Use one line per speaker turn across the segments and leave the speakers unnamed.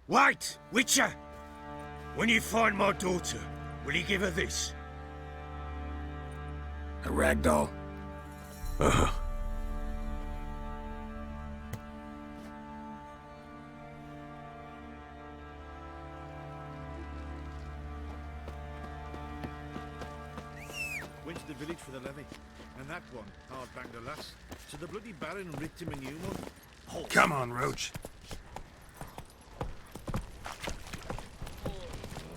Wait, Witcher! When you find my daughter, will you give her this?
A ragdoll?
Went to the village for the levy, and that one, hard banged a lass. So the bloody Baron ripped him a new one.
Come on, Roach.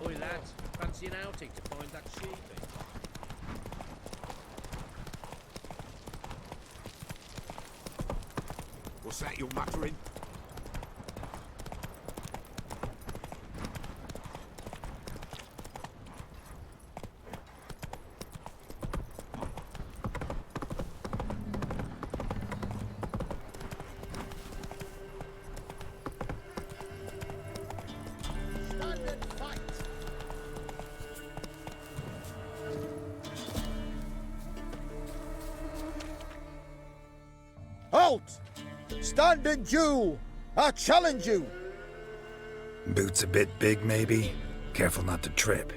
Oi lads, fancy an outing to find that sheep?
What's that you're muttering?
Halt! Stand and duel! I challenge you!
Boots a bit big, maybe? Careful not to trip.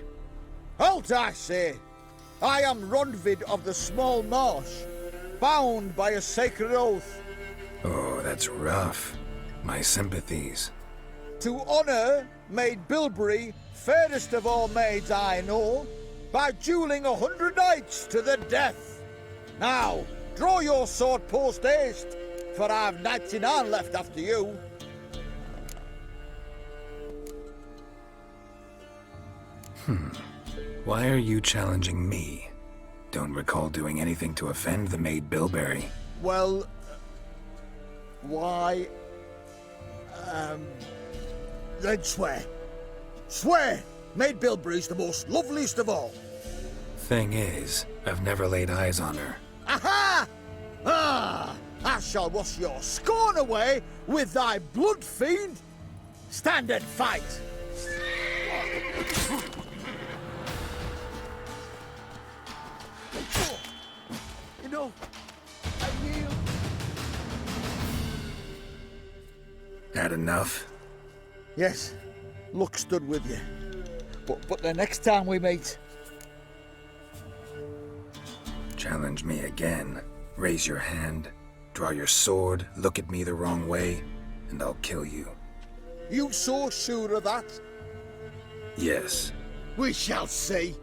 Halt, I say! I am Rondvid of the Small Marsh, bound by a sacred oath.
Oh, that's rough. My sympathies.
To honour Maid Bilberry, fairest of all maids I know, by duelling 100 knights to the death. Now, draw your sword post haste, for I've 99 left after you.
Why are you challenging me? Don't recall doing anything to offend the Maid Bilberry.
Well, why, then swear. Swear! Maid Bilberry's the most loveliest of all.
Thing is, I've never laid eyes on her.
Aha! Ah! I shall wash your scorn away with thy blood fiend. Stand and fight! Enough! I yield.
Had enough?
Yes, luck stood with you. But the next time we meet...
Challenge me again. Raise your hand, draw your sword, look at me the wrong way, and I'll kill you.
You so sure of that?
Yes.
We shall see.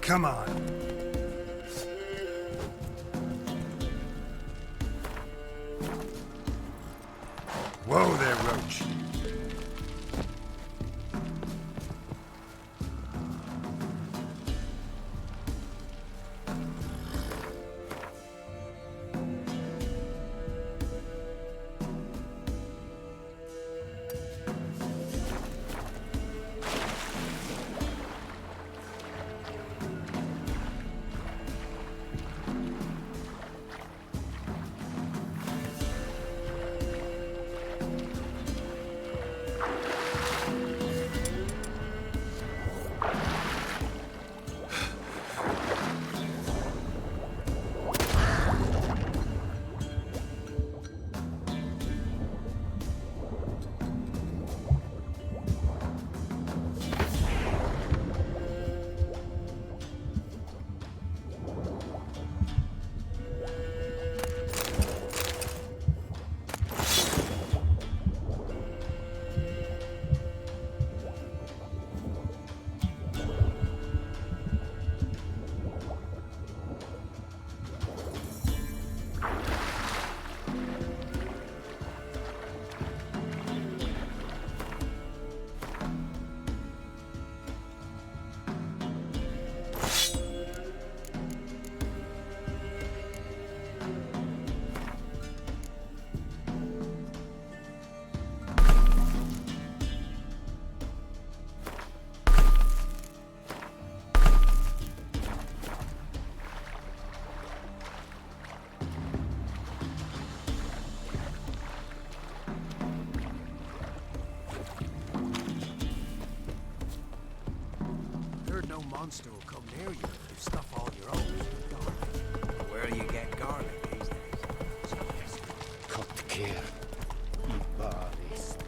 Come on. Whoa there, Roach.
monster will come near you if you stuff all your own with garlic. Where do you get garlic these days?
Kotker. Ibaristre.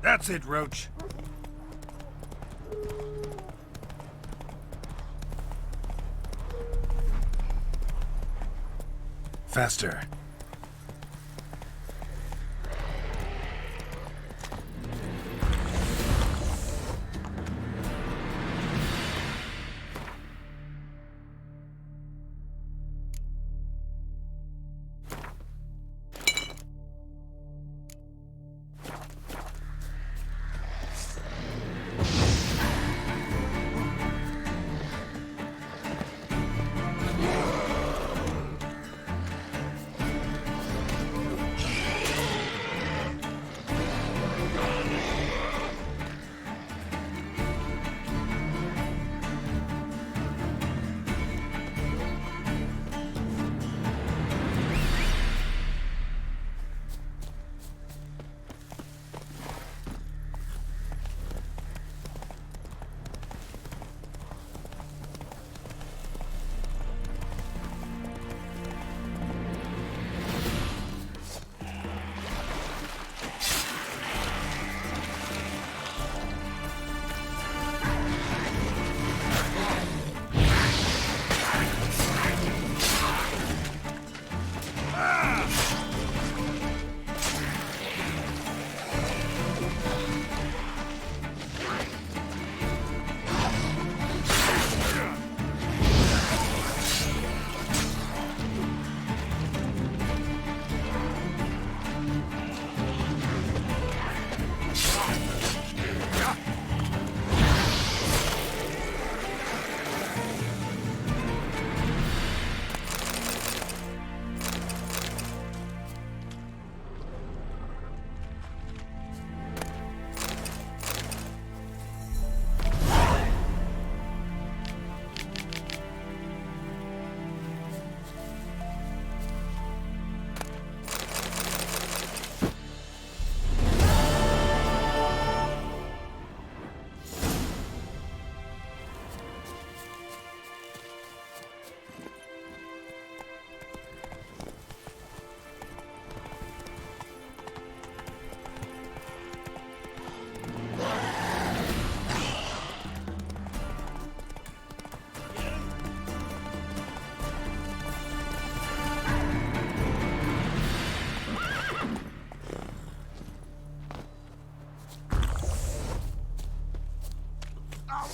That's it, Roach. Faster.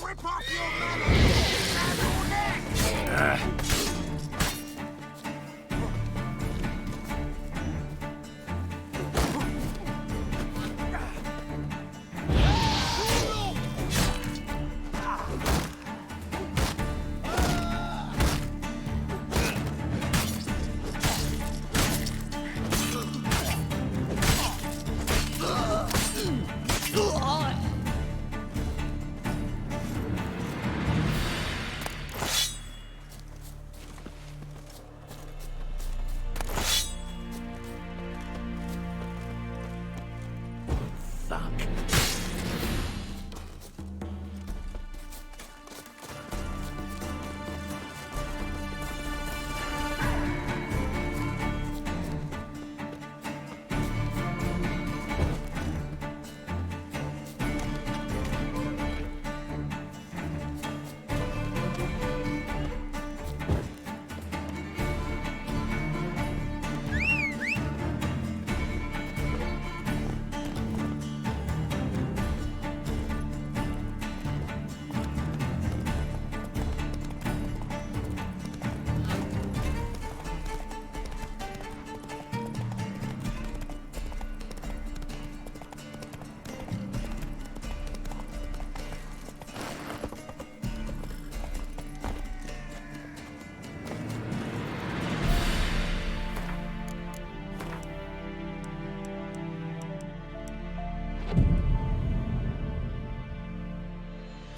Rip off your melon!
Oh!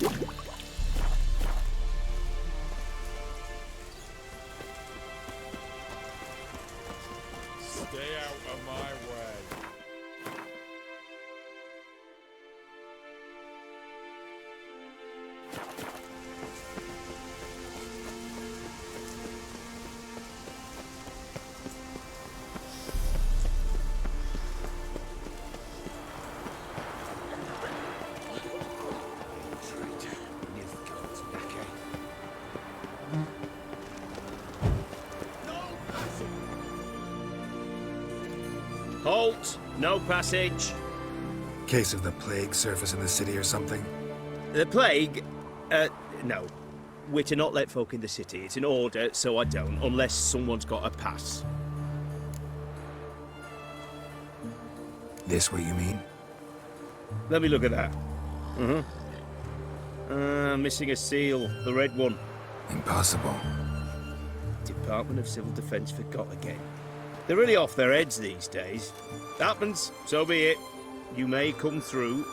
Stay out of my way.
Halt! No passage.
Case of the plague surface in the city or something?
The plague? No. We're to not let folk in the city. It's an order, so I don't, unless someone's got a pass.
This what you mean?
Let me look at that. Missing a seal. The red one.
Impossible.
Department of Civil Defence forgot again. They're really off their heads these days. Happens, so be it. You may come through.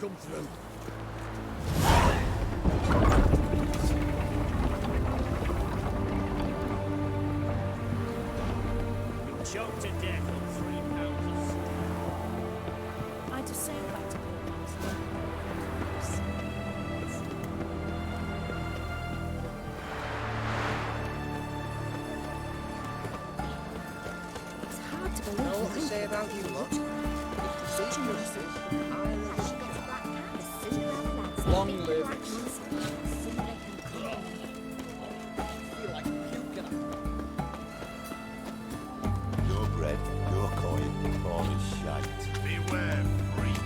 Come through.
Choked to death on 3 pounds of salt.
I just sailed back to Port. It's hard to believe.
Know what they say about you lot?
Long live.
Your bread, your coin, all is shite.
Beware, freak.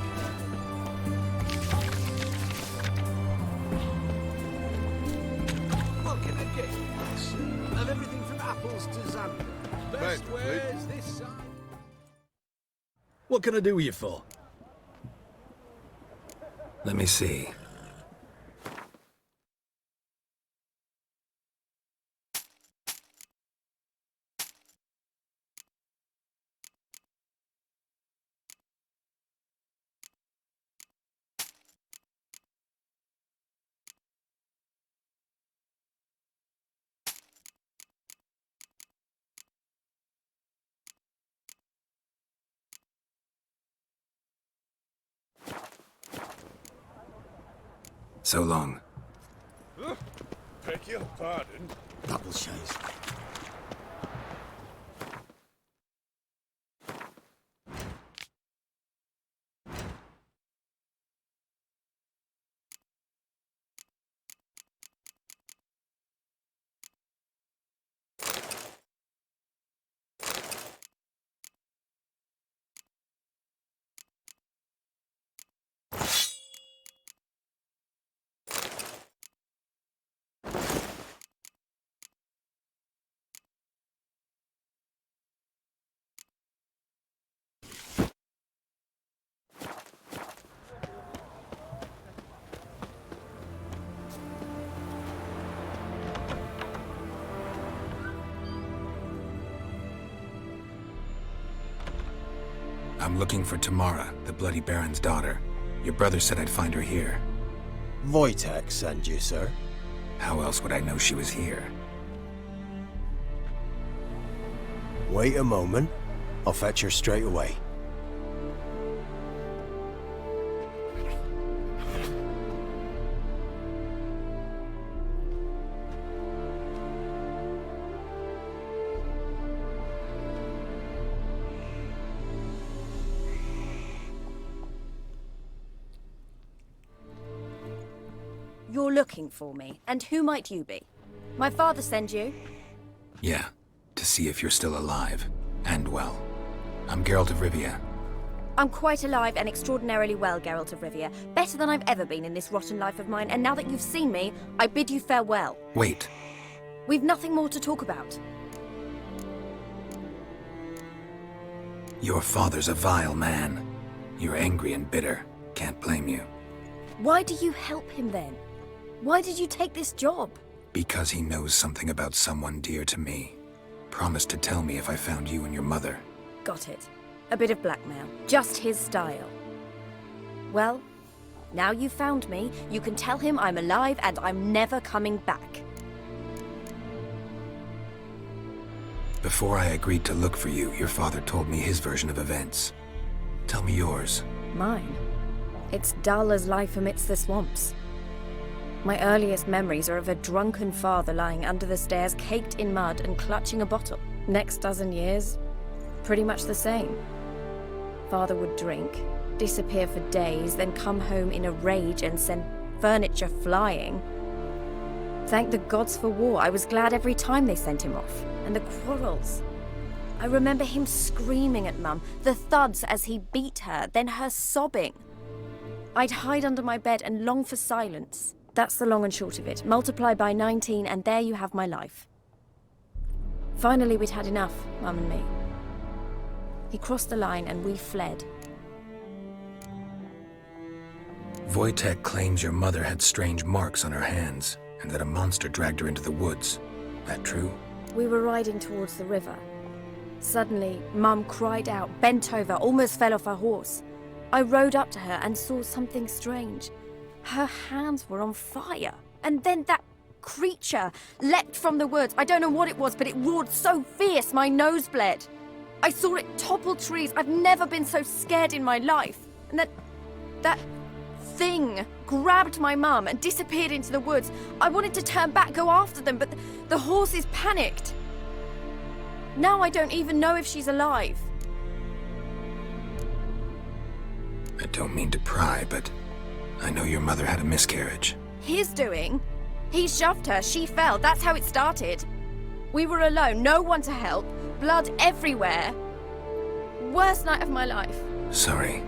What can I get you, lass? Of everything from apples to Xander. Best
Mate,
wares this side.
What can I do with you for?
Let me see. So long.
Beg your pardon.
Double chase.
I'm looking for Tamara, the Bloody Baron's daughter. Your brother said I'd find her here.
Wojtek sent you, sir.
How else would I know she was here?
Wait a moment. I'll fetch her straight away.
You're looking for me, and who might you be? My father send you?
Yeah, to see if you're still alive. And well. I'm Geralt of Rivia.
I'm quite alive and extraordinarily well, Geralt of Rivia. Better than I've ever been in this rotten life of mine, and now that you've seen me, I bid you farewell.
Wait.
We've nothing more to talk about.
Your father's a vile man. You're angry and bitter. Can't blame you.
Why do you help him then? Why did you take this job?
Because he knows something about someone dear to me. Promised to tell me if I found you and your mother.
Got it. A bit of blackmail. Just his style. Well, now you've found me, you can tell him I'm alive and I'm never coming back.
Before I agreed to look for you, your father told me his version of events. Tell me yours.
Mine? It's dull as life amidst the swamps. My earliest memories are of a drunken father lying under the stairs, caked in mud and clutching a bottle. Next dozen years, pretty much the same. Father would drink, disappear for days, then come home in a rage and send furniture flying. Thank the gods for war. I was glad every time they sent him off. And the quarrels. I remember him screaming at Mum, the thuds as he beat her, then her sobbing. I'd hide under my bed and long for silence. That's the long and short of it. Multiply by 19 and there you have my life. Finally, we'd had enough, Mum and me. He crossed the line and we fled.
Wojtek claims your mother had strange marks on her hands, and that a monster dragged her into the woods. That true?
We were riding towards the river. Suddenly, Mum cried out, bent over, almost fell off her horse. I rode up to her and saw something strange. Her hands were on fire. And then that creature leapt from the woods. I don't know what it was, but it roared so fierce my nose bled. I saw it topple trees. I've never been so scared in my life. And that thing grabbed my mum and disappeared into the woods. I wanted to turn back, go after them, but the horses panicked. Now I don't even know if she's alive.
I don't mean to pry, but I know your mother had a miscarriage.
His doing? He shoved her, she fell, that's how it started. We were alone, no one to help, blood everywhere. Worst night of my life.
Sorry.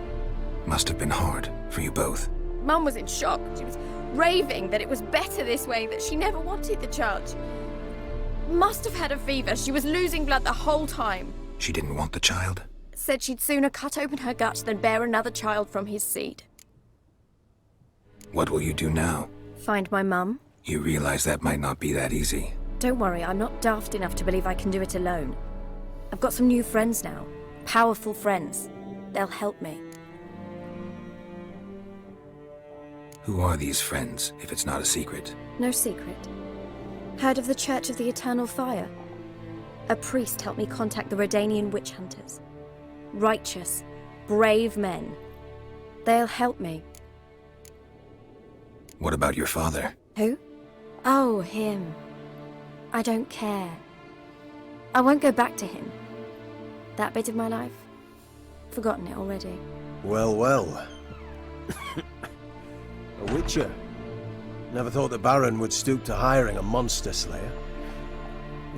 Must have been hard for you both.
Mum was in shock. She was raving that it was better this way, that she never wanted the child. Must have had a fever. She was losing blood the whole time.
She didn't want the child?
Said she'd sooner cut open her gut than bear another child from his seed.
What will you do now?
Find my mum.
You realize that might not be that easy.
Don't worry, I'm not daft enough to believe I can do it alone. I've got some new friends now. Powerful friends. They'll help me.
Who are these friends, if it's not a secret?
No secret. Heard of the Church of the Eternal Fire? A priest helped me contact the Redanian witch hunters. Righteous, brave men. They'll help me.
What about your father?
Who? Oh, him. I don't care. I won't go back to him. That bit of my life? Forgotten it already.
Well, well. A witcher. Never thought the Baron would stoop to hiring a monster slayer.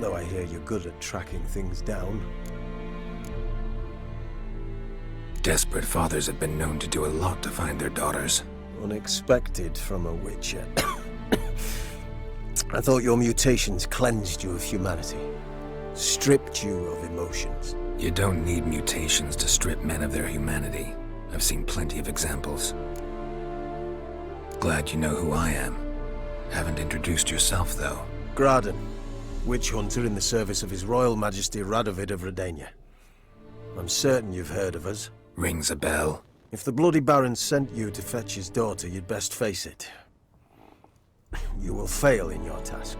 Though I hear you're good at tracking things down.
Desperate fathers have been known to do a lot to find their daughters.
Unexpected from a witcher. I thought your mutations cleansed you of humanity. Stripped you of emotions.
You don't need mutations to strip men of their humanity. I've seen plenty of examples. Glad you know who I am. Haven't introduced yourself, though.
Graden, witch hunter in the service of His Royal Majesty Radovid of Redania. I'm certain you've heard of us.
Rings a bell.
If the Bloody Baron sent you to fetch his daughter, you'd best face it. You will fail in your task.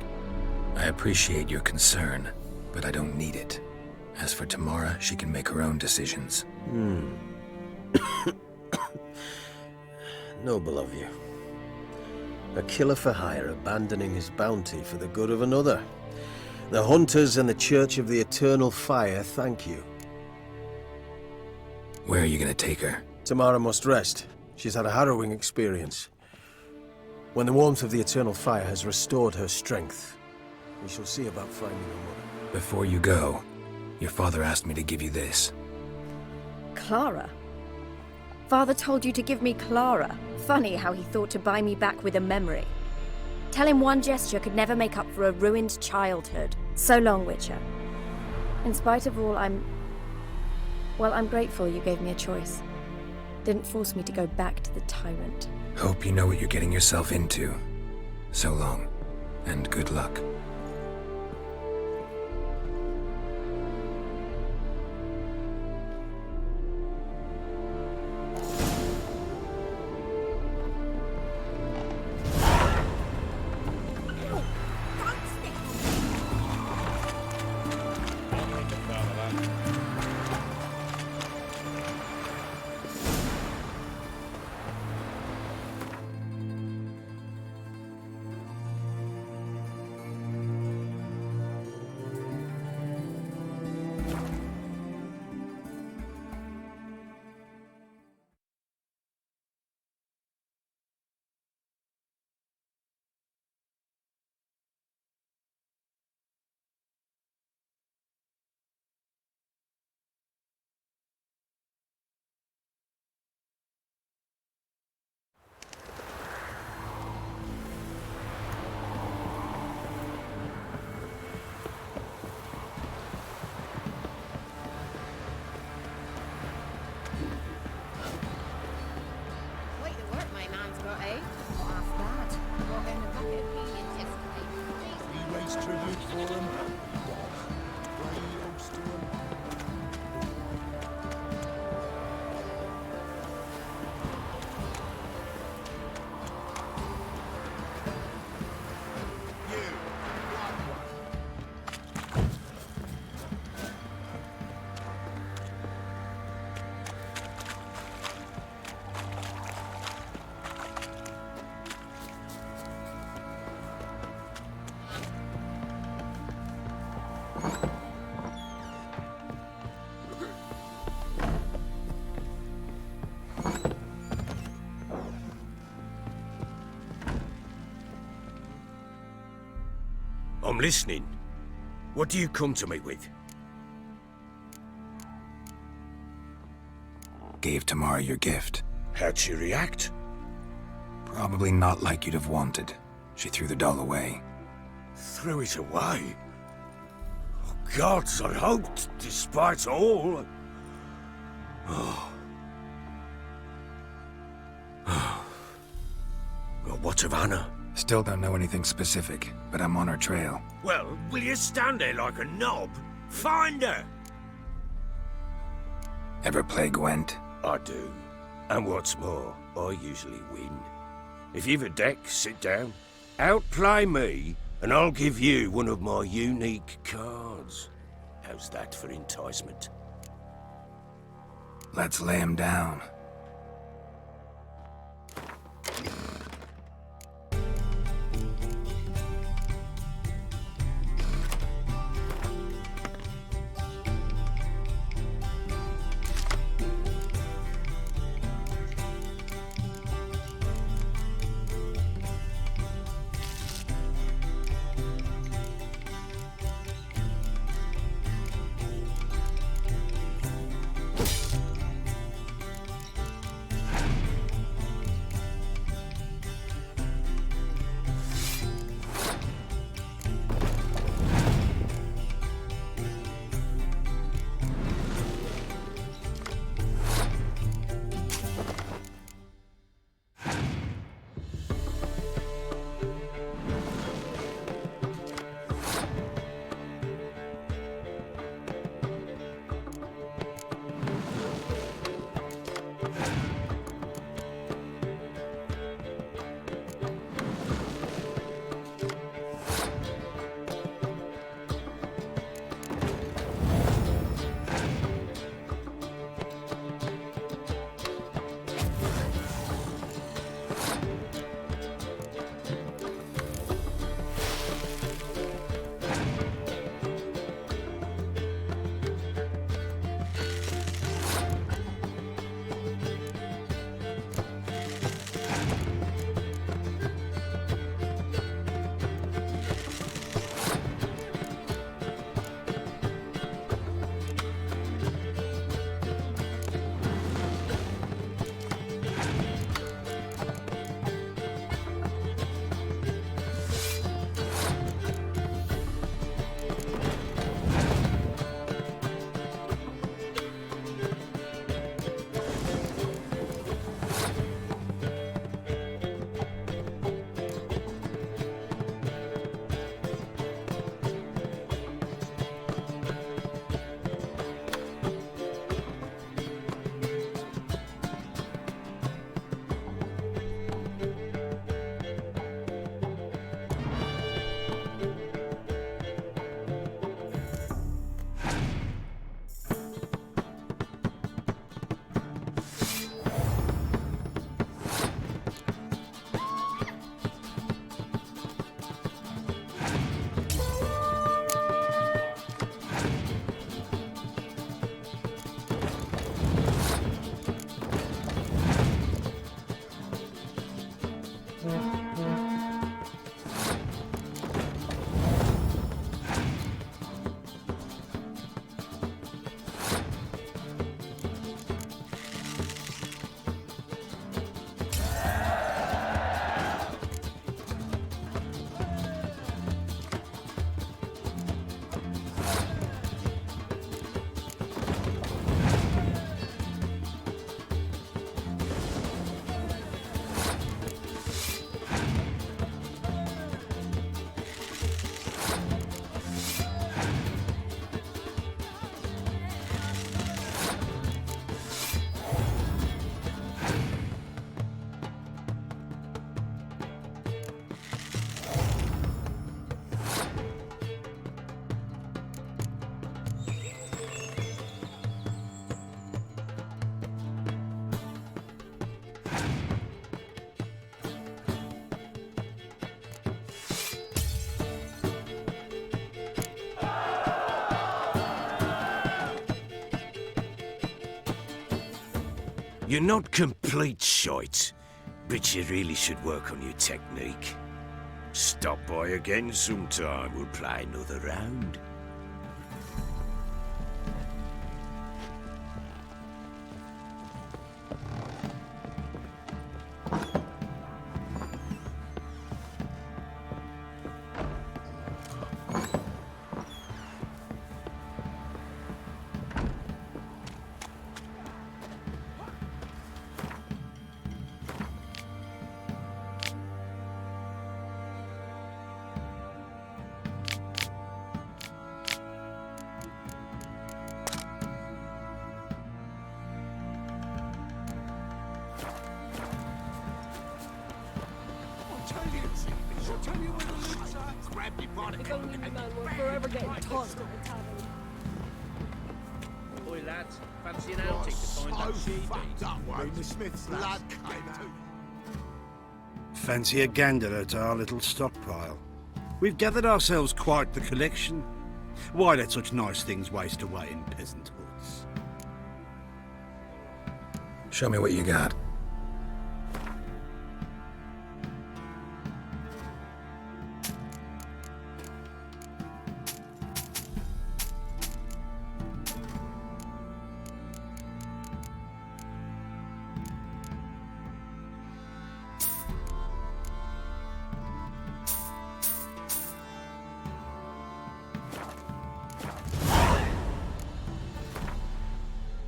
I appreciate your concern, but I don't need it. As for Tamara, she can make her own decisions.
Noble of you. A killer for hire abandoning his bounty for the good of another. The Hunters and the Church of the Eternal Fire thank you.
Where are you gonna take her?
Tamara must rest. She's had a harrowing experience. When the warmth of the Eternal Fire has restored her strength, we shall see about finding her mother.
Before you go, your father asked me to give you this.
Clara? Father told you to give me Clara. Funny how he thought to buy me back with a memory. Tell him one gesture could never make up for a ruined childhood. So long, Witcher. In spite of all, I'm grateful you gave me a choice. Didn't force me to go back to the tyrant.
Hope you know what you're getting yourself into. So long, and good luck.
for him. Play host to him.
I'm listening. What do you come to me with?
Gave Tamara your gift.
How'd she react?
Probably not like you'd have wanted. She threw the doll away.
Threw it away? Oh, gods, I hoped, despite all. Oh. Well, what of Anna?
Still don't know anything specific, but I'm on her trail.
Well, will you stand there like a knob? Find her!
Ever play Gwent?
I do. And what's more, I usually win. If you've a deck, sit down. Outplay me, and I'll give you one of my unique cards. How's that for enticement?
Let's lay him down.
You're not complete shite, but you really should work on your technique. Stop by again sometime, we'll play another round.
If only we man were forever getting tossed at the tavern.
Oi, lads, fancy an outing to find out she
The Smith's lad came out.
Fancy a gander at our little stockpile. We've gathered ourselves quite the collection. Why let such nice things waste away in peasant huts?
Show me what you got.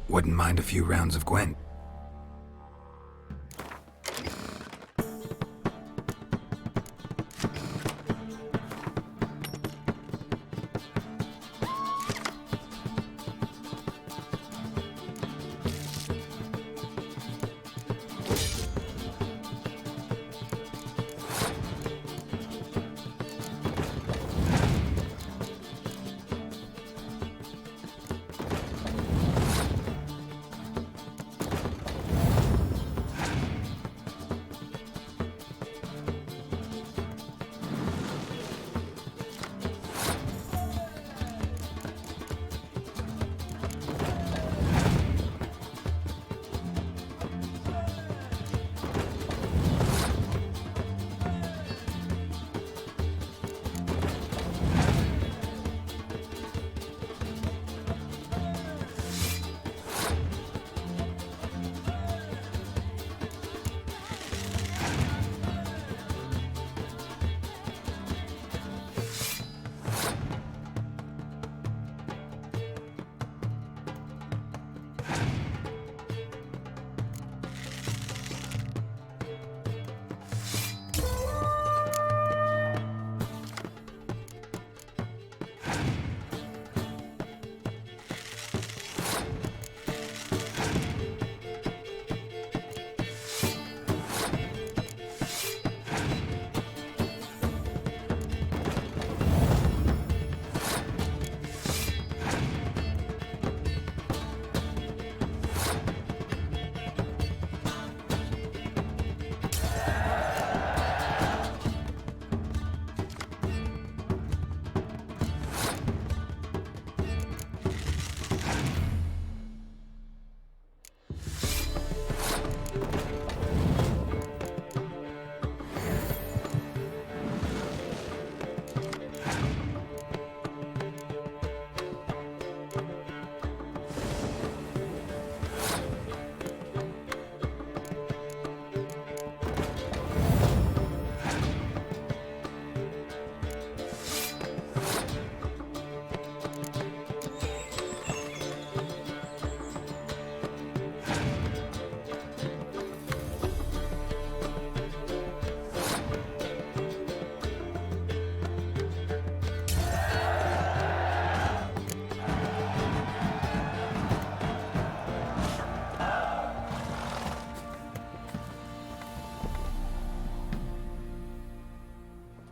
Wouldn't mind a few rounds of Gwent.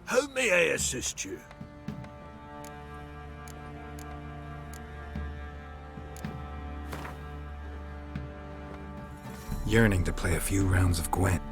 How may I assist you?
Yearning to play a few rounds of Gwent.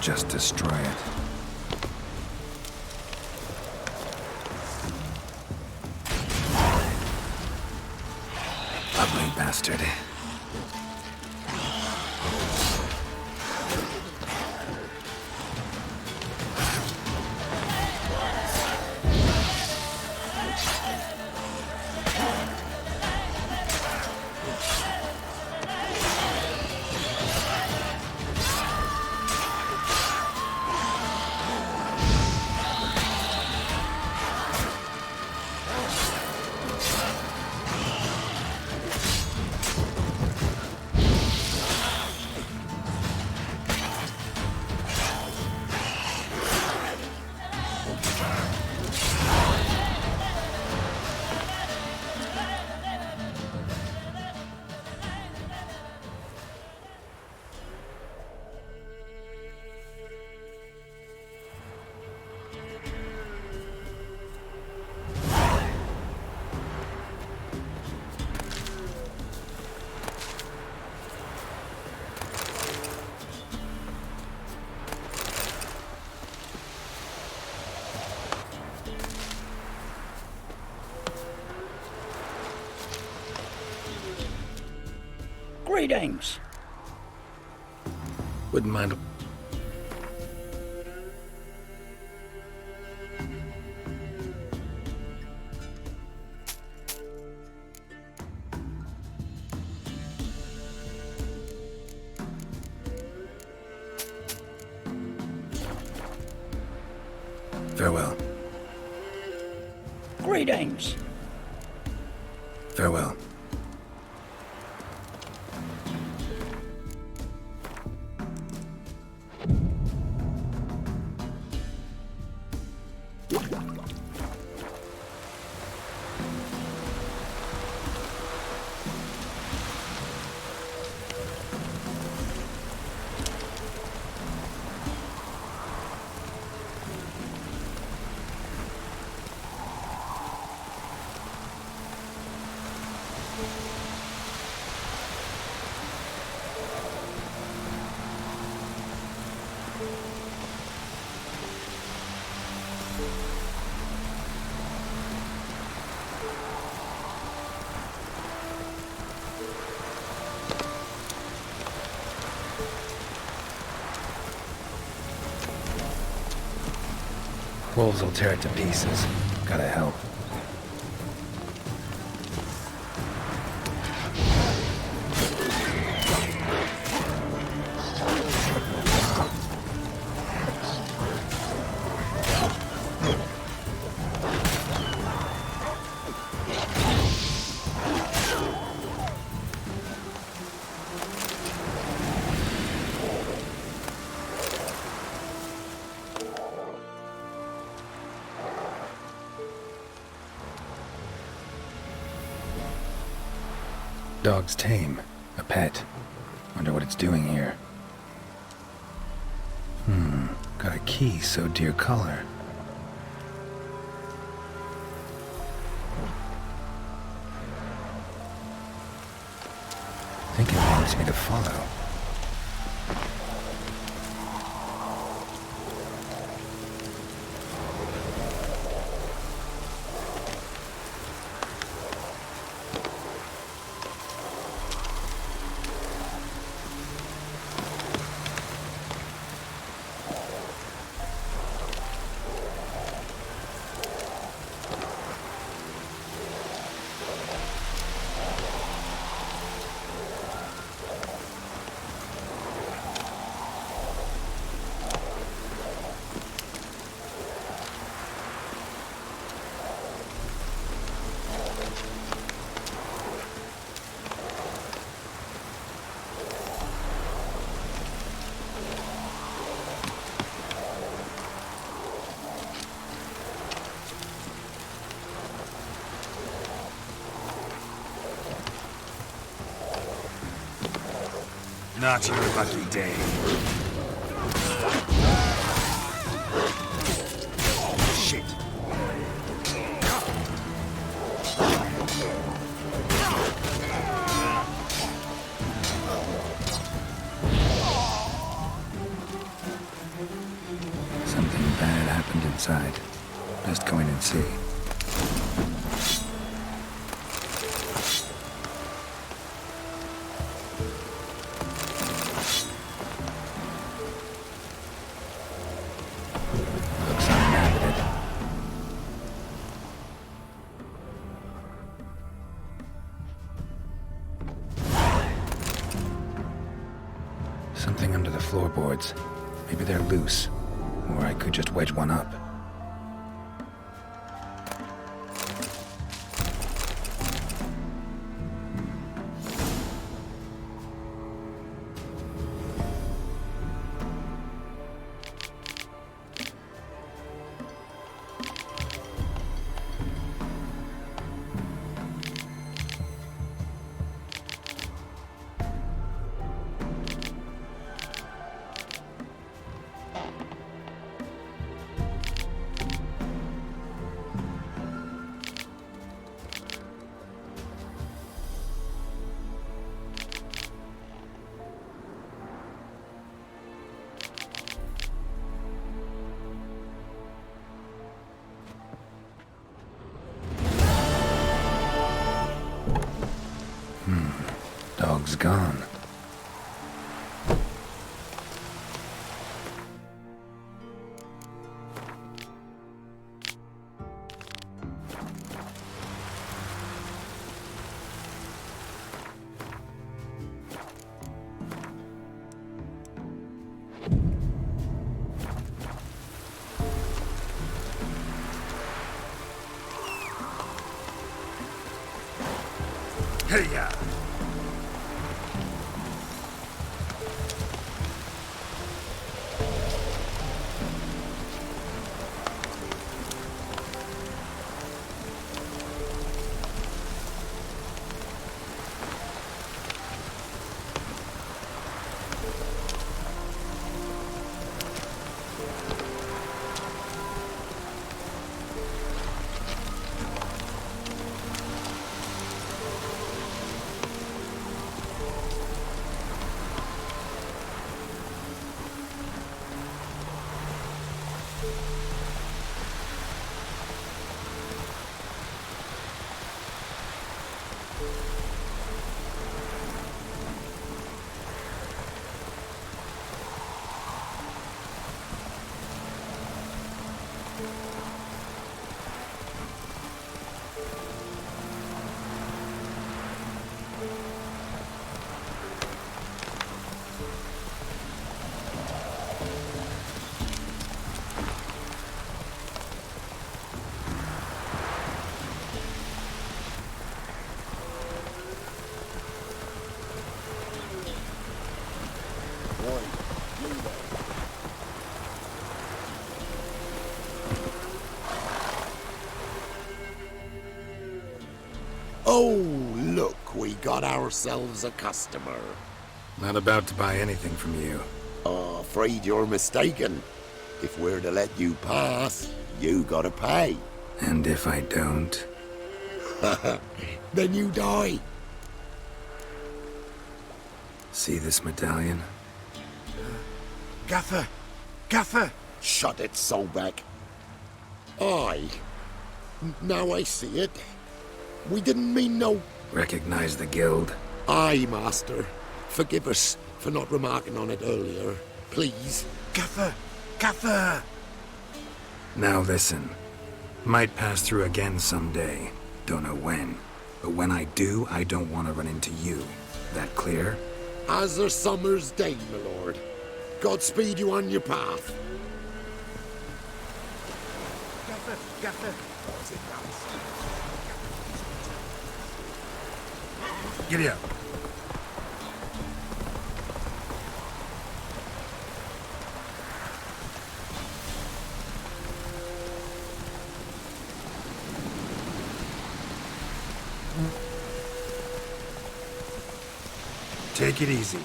just destroy it. Ugly bastard.
Greetings.
Wouldn't mind. Farewell.
Greetings.
Farewell. Wolves will tear it to pieces. Gotta help. Dog's tame. A pet. Wonder what it's doing here. Got a key so dear color. I think it wants me to follow.
Not your lucky day. Shit.
outside. Best go in and see. Looks uninhabited. Something under the floorboards. Maybe they're loose. Or I could just wedge one up. Dog's gone.
Hey-ya!
Oh, look, we got ourselves a customer.
Not about to buy anything from you.
Oh, afraid you're mistaken. If we're to let you pass, you gotta pay.
And if I don't?
Then you die.
See this medallion?
Gaffer! Gaffer!
Shut it, Solbeck. Aye. Now I see it. We didn't mean no...
Recognize the guild?
Aye, Master. Forgive us for not remarking on it earlier. Please.
Gaffer! Gaffer!
Now listen. Might pass through again someday. Don't know when. But when I do, I don't want to run into you. That clear?
As a summer's day, my lord. Godspeed you on your path.
Gaffer! Gaffer!
Giddy up. Take it easy.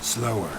Slower.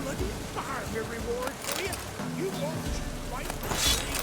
bloody farm your reward for you. You won't fight for me.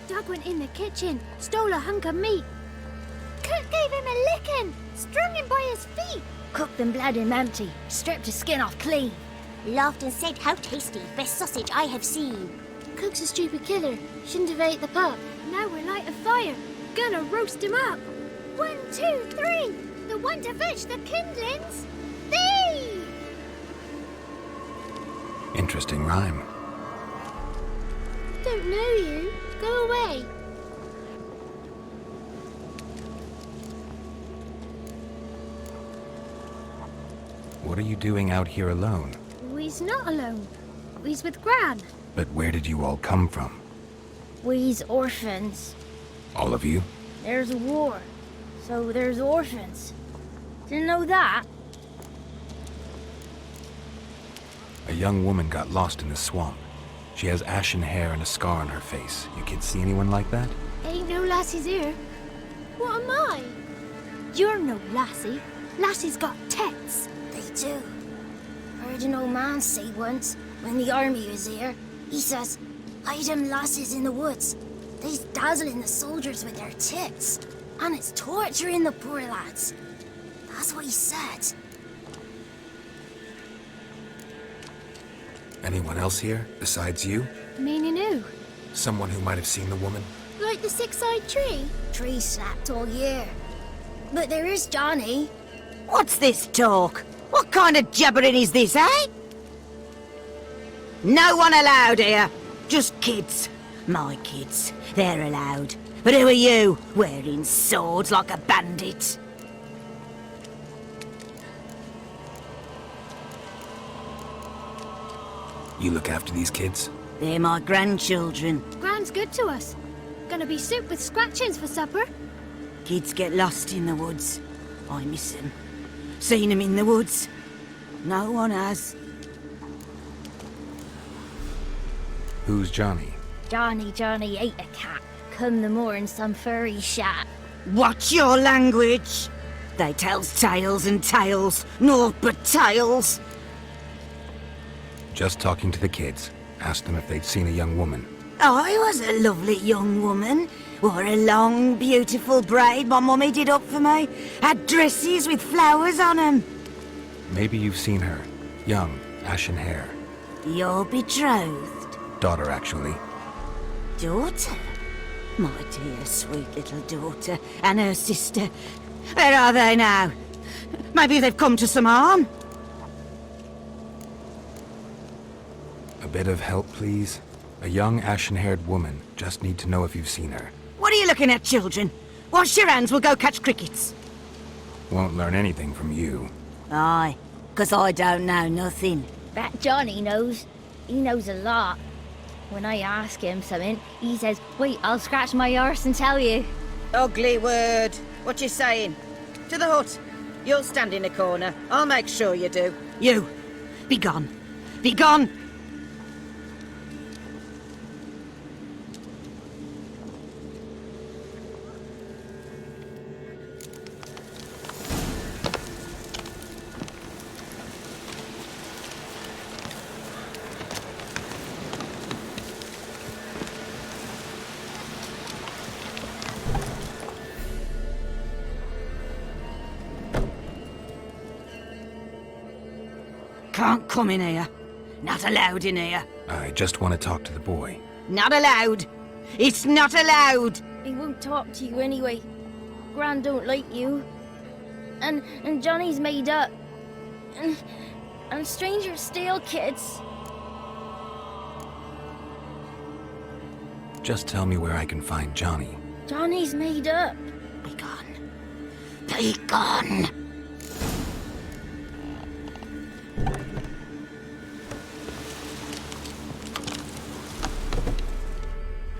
Doug went in the kitchen, stole a hunk of meat. Cook gave him a licking, strung him by his feet.
Cooked and bled him empty, stripped his skin off clean.
Laughed and said, "How tasty, best sausage I have seen."
Cook's a stupid killer, shouldn't have ate the pup. Now we're light a fire, gonna roast him up. 1, 2, 3, the one to fetch the kindlings. Thee!
Interesting rhyme.
Don't know you. Go away.
What are you doing out here alone?
We's not alone. We's with Gran.
But where did you all come from?
We's orphans.
All of you?
There's a war. So there's orphans. Didn't know that.
A young woman got lost in the swamp. She has ashen hair and a scar on her face. You kids see anyone like that?
Ain't no lassies here. What am I? You're no lassie. Lassie's got tits.
They do. Heard an old man say once, when the army was here, he says, hide them lasses in the woods. They's dazzling the soldiers with their tits. And it's torturing the poor lads. That's what he said.
Anyone else here, besides you?
Meaning who?
Someone who might have seen the woman?
Like the six-eyed tree?
Tree snapped all year. But there is Johnny.
What's this talk? What kind of jabbering is this, eh? No one allowed here. Just kids. My kids. They're allowed. But who are you, wearing swords like a bandit?
You look after these kids?
They're my grandchildren.
Gran's good to us. Gonna be soup with scratchings for supper.
Kids get lost in the woods. I miss them. Seen them in the woods. No one has.
Who's Johnny?
Johnny ate a cat. Come the more in some furry shat.
Watch your language. They tells tales and tales. Naught but tales.
Just talking to the kids. Asked them if they'd seen a young woman.
I was a lovely young woman. Wore a long, beautiful braid my mummy did up for me. Had dresses with flowers on 'em.
Maybe you've seen her. Young, ashen hair.
Your betrothed?
Daughter, actually.
Daughter? My dear, sweet little daughter. And her sister. Where are they now? Maybe they've come to some harm?
A bit of help, please? A young, ashen-haired woman. Just need to know if you've seen her.
What are you looking at, children? Wash your hands, we'll go catch crickets.
Won't learn anything from you.
Aye, 'cause I don't know nothing.
That Johnny knows. He knows a lot. When I ask him something, he says, wait, I'll scratch my arse and tell you.
Ugly word. What you saying? To the hut. You'll stand in a corner. I'll make sure you do. You, be gone. Be gone! Can't come in here. Not allowed in here.
I just want to talk to the boy.
Not allowed. It's not allowed.
He won't talk to you anyway. Gran don't like you. And Johnny's made up. And strangers steal kids.
Just tell me where I can find Johnny.
Johnny's made up.
Be gone. Be gone.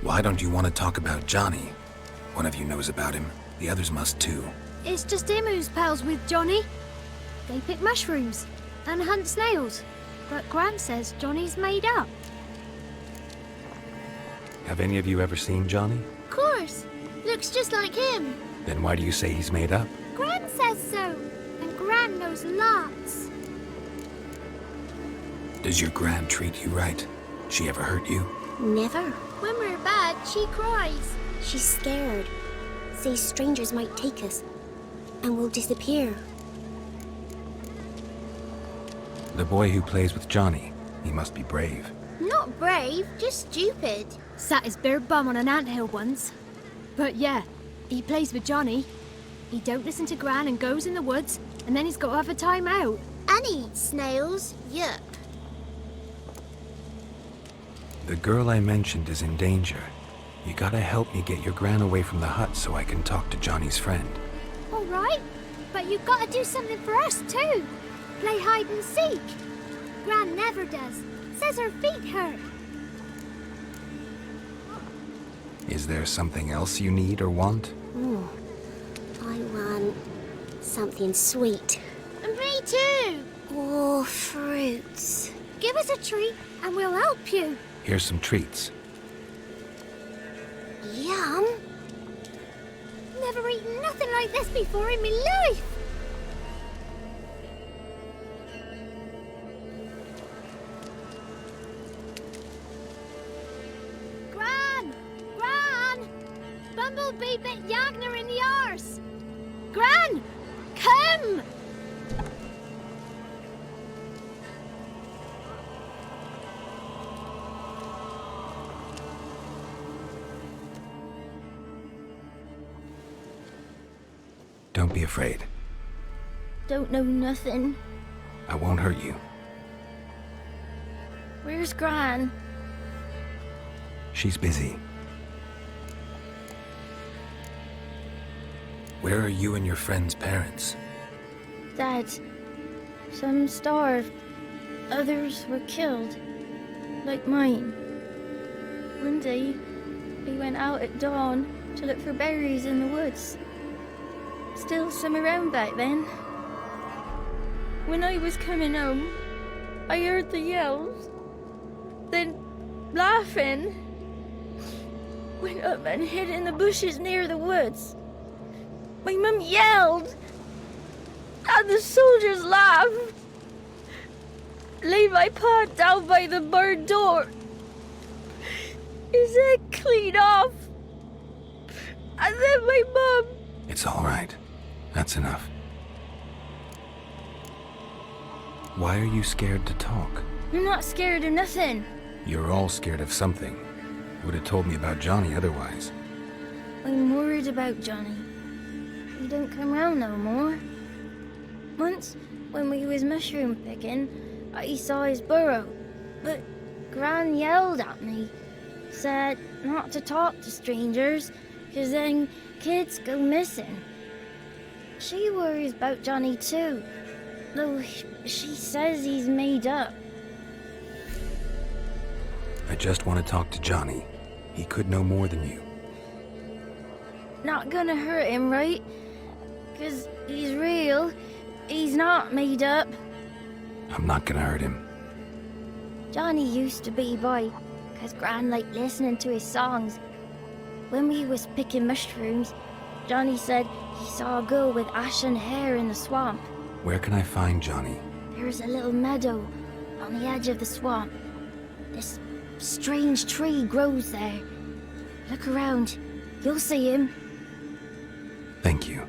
Why don't you want to talk about Johnny? One of you knows about him. The others must too.
It's just him who's pals with Johnny. They pick mushrooms and hunt snails. But Gran says Johnny's made up.
Have any of you ever seen Johnny?
Of course. Looks just like him.
Then why do you say he's made up?
Gran says so. And Gran knows lots.
Does your gran treat you right? She ever hurt you?
Never. When we're bad, she cries.
She's scared. Says strangers might take us. And we'll disappear.
The boy who plays with Johnny, he must be brave.
Not brave, just stupid. Sat his bare bum on an anthill once. But yeah, he plays with Johnny. He don't listen to Gran and goes in the woods, and then he's got to have a time out. And he eats snails. Yuck.
The girl I mentioned is in danger. You gotta help me get your gran away from the hut so I can talk to Johnny's friend.
All right, but you got to do something for us too. Play hide and seek. Gran never does. Says her feet hurt.
Is there something else you need or want?
I want something sweet.
And me too.
Or fruits.
Give us a treat and we'll help you.
Here's some treats.
Yum.
Never eaten nothing like this before in my life. Gran! Bumblebee bit Yagner in the arse. Gran! Come!
Don't be afraid.
Don't know nothing.
I won't hurt you.
Where's Gran?
She's busy. Where are you and your friend's parents?
Dad. Some starved. Others were killed. Like mine. One day, we went out at dawn to look for berries in the woods. Still some around back then. When I was coming home, I heard the yells. Then, laughing, went up and hid in the bushes near the woods. My mum yelled, and the soldiers laughed. Laid my pa down by the barn door. His head clean off. And then my mum...
It's all right. That's enough. Why are you scared to talk?
I'm not scared of nothing.
You're all scared of something. You would have told me about Johnny otherwise.
I'm worried about Johnny. He don't come round no more. Once, when we was mushroom picking, I saw his burrow. But Gran yelled at me. Said not to talk to strangers, 'cause then kids go missing. She worries about Johnny too, though she says he's made up.
I just want to talk to Johnny. He could know more than you.
Not gonna hurt him, right? 'Cause he's real. He's not made up.
I'm not gonna hurt him.
Johnny used to be boy, 'cause Gran liked listening to his songs. When we was picking mushrooms, Johnny said he saw a girl with ashen hair in the swamp.
Where can I find Johnny?
There's a little meadow on the edge of the swamp. This strange tree grows there. Look around. You'll see him.
Thank you.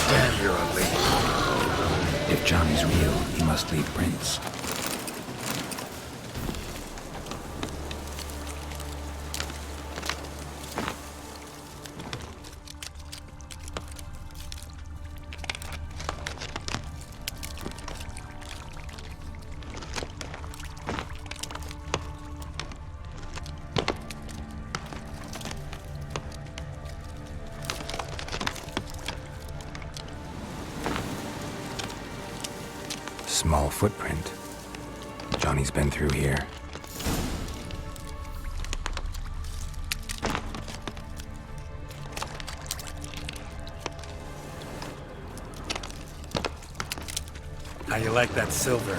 Damn, you're ugly. If Johnny's real, he must leave prints. Small footprint. Johnny's been through here. How you like that silver?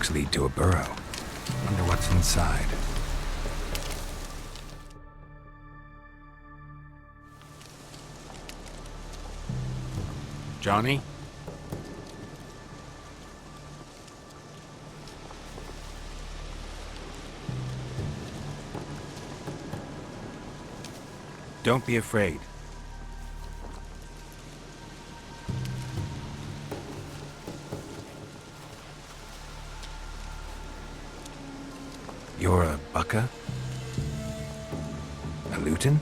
tracks lead to a burrow. Wonder what's inside. Johnny? Don't be afraid. You're a Bucka? A Luton?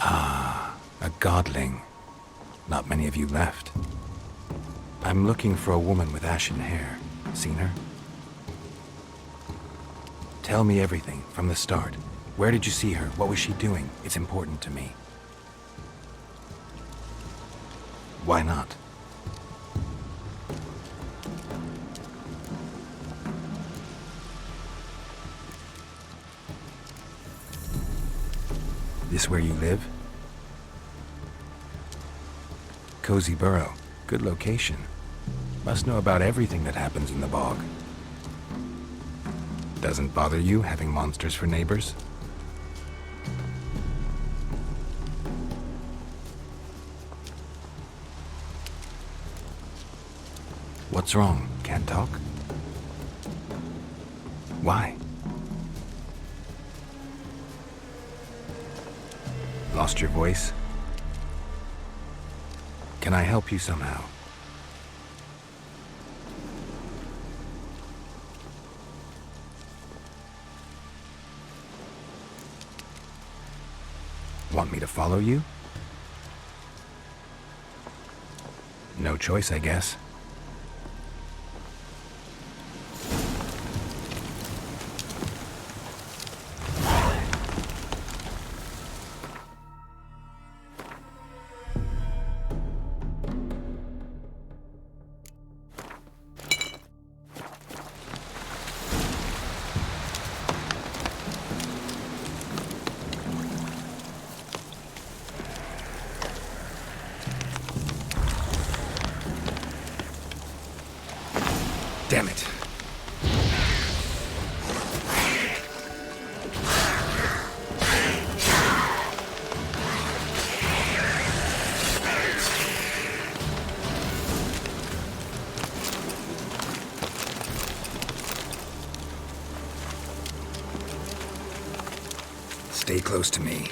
Ah, a godling. Not many of you left. I'm looking for a woman with ashen hair. Seen her? Tell me everything, from the start. Where did you see her? What was she doing? It's important to me. Why not? This where you live? Cozy Burrow. Good location. Must know about everything that happens in the bog. Doesn't bother you having monsters for neighbors? What's wrong? Can't talk? Why? Lost your voice? Can I help you somehow? Want me to follow you? No choice, I guess. Damn it. Stay close to me.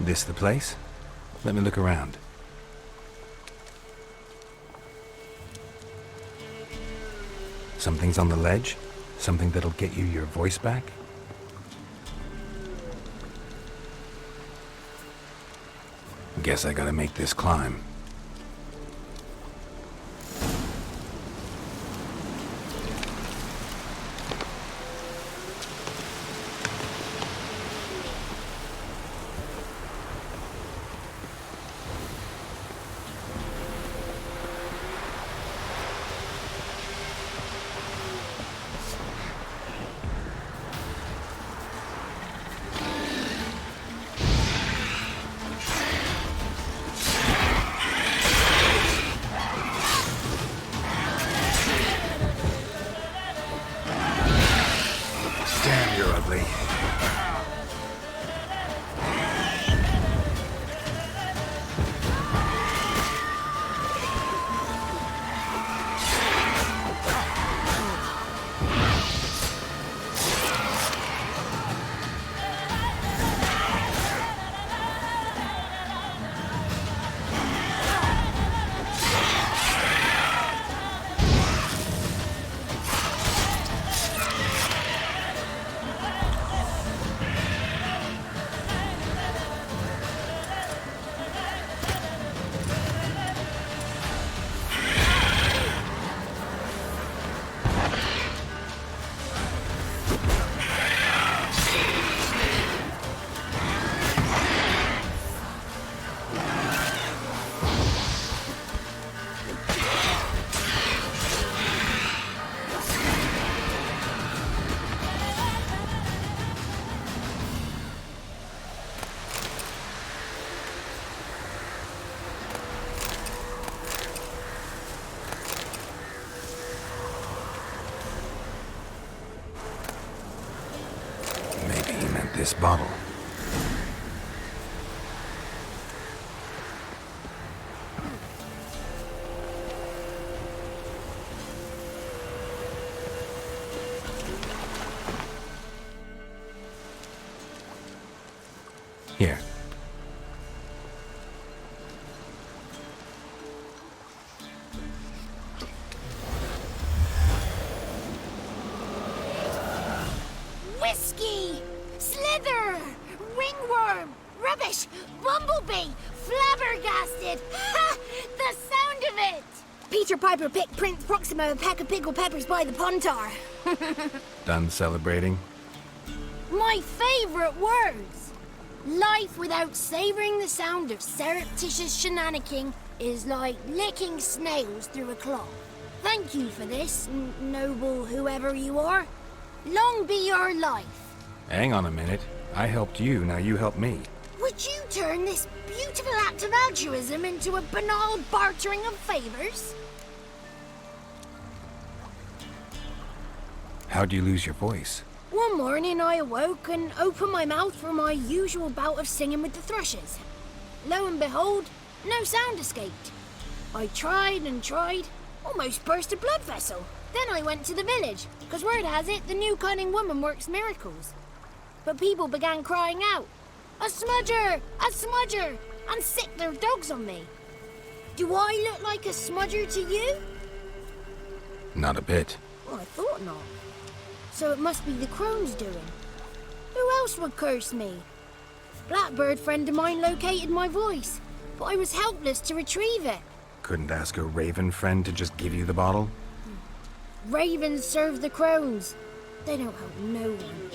This the place? Let me look around. Something's on the ledge? Something that'll get you your voice back? Guess I gotta make this climb. this bottle. Here.
Whiskey! Slither! Ringworm! Rubbish! Bumblebee! Flabbergasted! Ha! The sound of it!
Peter Piper picked Prince Proxima a pack of pickled peppers by the pontar.
Done celebrating?
My favourite words! Life without savouring the sound of surreptitious shenanigans is like licking snails through a cloth. Thank you for this, noble whoever you are. Long be your life.
Hang on a minute. I helped you, now you help me.
Would you turn this beautiful act of altruism into a banal bartering of favours?
How'd you lose your voice?
One morning I awoke and opened my mouth for my usual bout of singing with the thrushes. Lo and behold, no sound escaped. I tried and tried, almost burst a blood vessel. Then I went to the village, because word has it the new cunning woman works miracles. But people began crying out, "A smudger! A smudger!" and sicked their dogs on me. Do I look like a smudger to you?
Not a bit.
Well, I thought not. So it must be the crone's doing. Who else would curse me? Blackbird friend of mine located my voice, but I was helpless to retrieve it.
Couldn't ask a raven friend to just give you the bottle?
Ravens serve the crones. They don't help no one.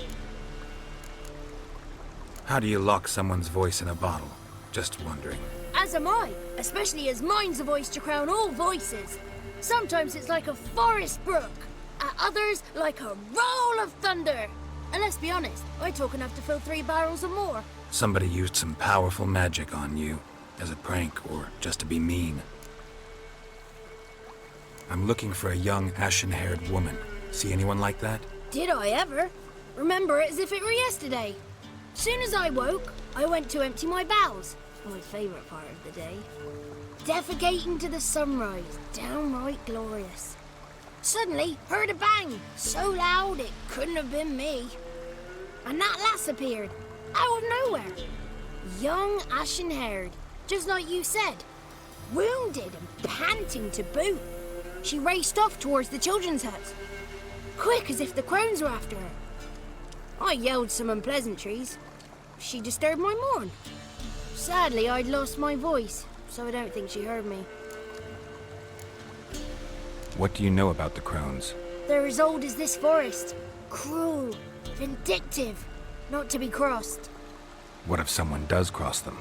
How do you lock someone's voice in a bottle? Just wondering.
As am I, especially as mine's a voice to crown all voices. Sometimes it's like a forest brook, at others like a roll of thunder. And let's be honest, I talk enough to fill 3 barrels or more.
Somebody used some powerful magic on you, as a prank or just to be mean. I'm looking for a young, ashen-haired woman. See anyone like that?
Did I ever? Remember it as if it were yesterday. Soon as I woke, I went to empty my bowels. My favourite part of the day. Defecating to the sunrise, downright glorious. Suddenly, heard a bang, so loud it couldn't have been me. And that lass appeared, out of nowhere. Young, ashen-haired, just like you said. Wounded and panting to boot. She raced off towards the children's hut. Quick as if the crones were after her. I yelled some unpleasantries. She disturbed my morn. Sadly, I'd lost my voice, so I don't think she heard me.
What do you know about the crones?
They're as old as this forest. Cruel, vindictive, not to be crossed.
What if someone does cross them?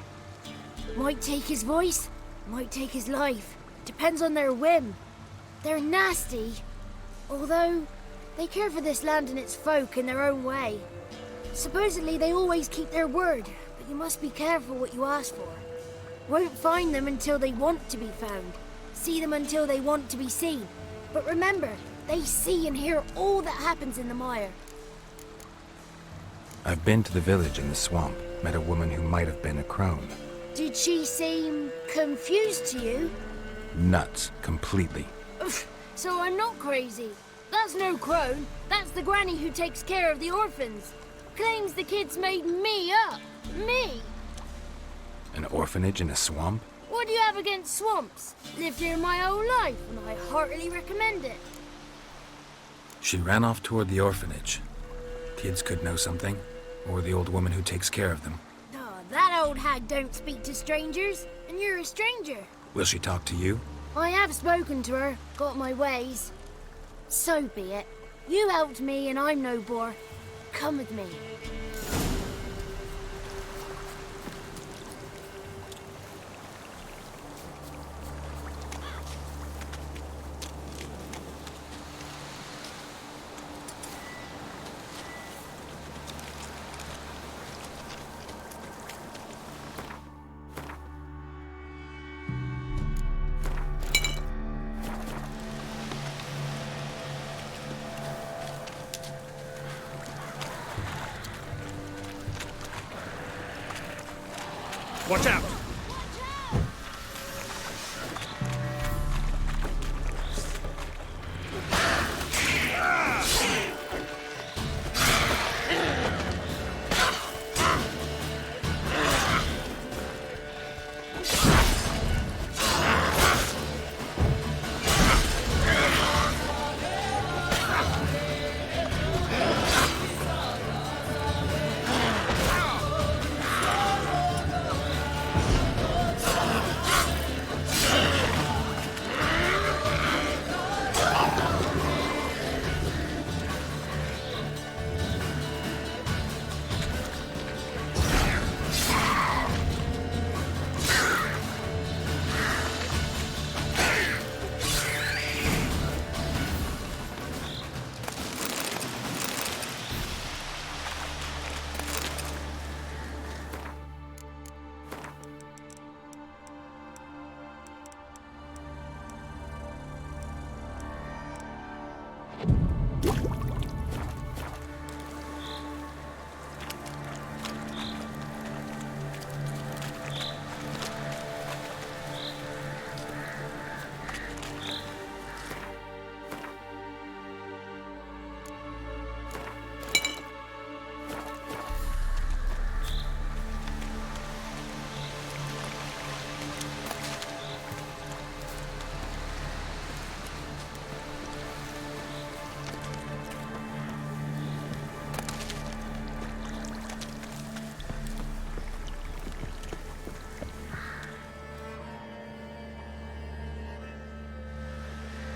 Might take his voice, might take his life. Depends on their whim. They're nasty, although they care for this land and its folk in their own way. Supposedly they always keep their word, but you must be careful what you ask for. Won't find them until they want to be found. See them until they want to be seen. But remember, they see and hear all that happens in the mire.
I've been to the village in the swamp, met a woman who might have been a crone.
Did she seem confused to you?
Nuts, completely.
So I'm not crazy. That's no crone. That's the granny who takes care of the orphans. Claims the kids made me up. Me!
An orphanage in a swamp?
What do you have against swamps? Lived here my whole life, and I heartily recommend it.
She ran off toward the orphanage. Kids could know something, or the old woman who takes care of them.
Oh, that old hag don't speak to strangers, and you're a stranger.
Will she talk to you?
I have spoken to her, got my ways. So be it. You helped me, and I'm no bore. Come with me.
Watch out!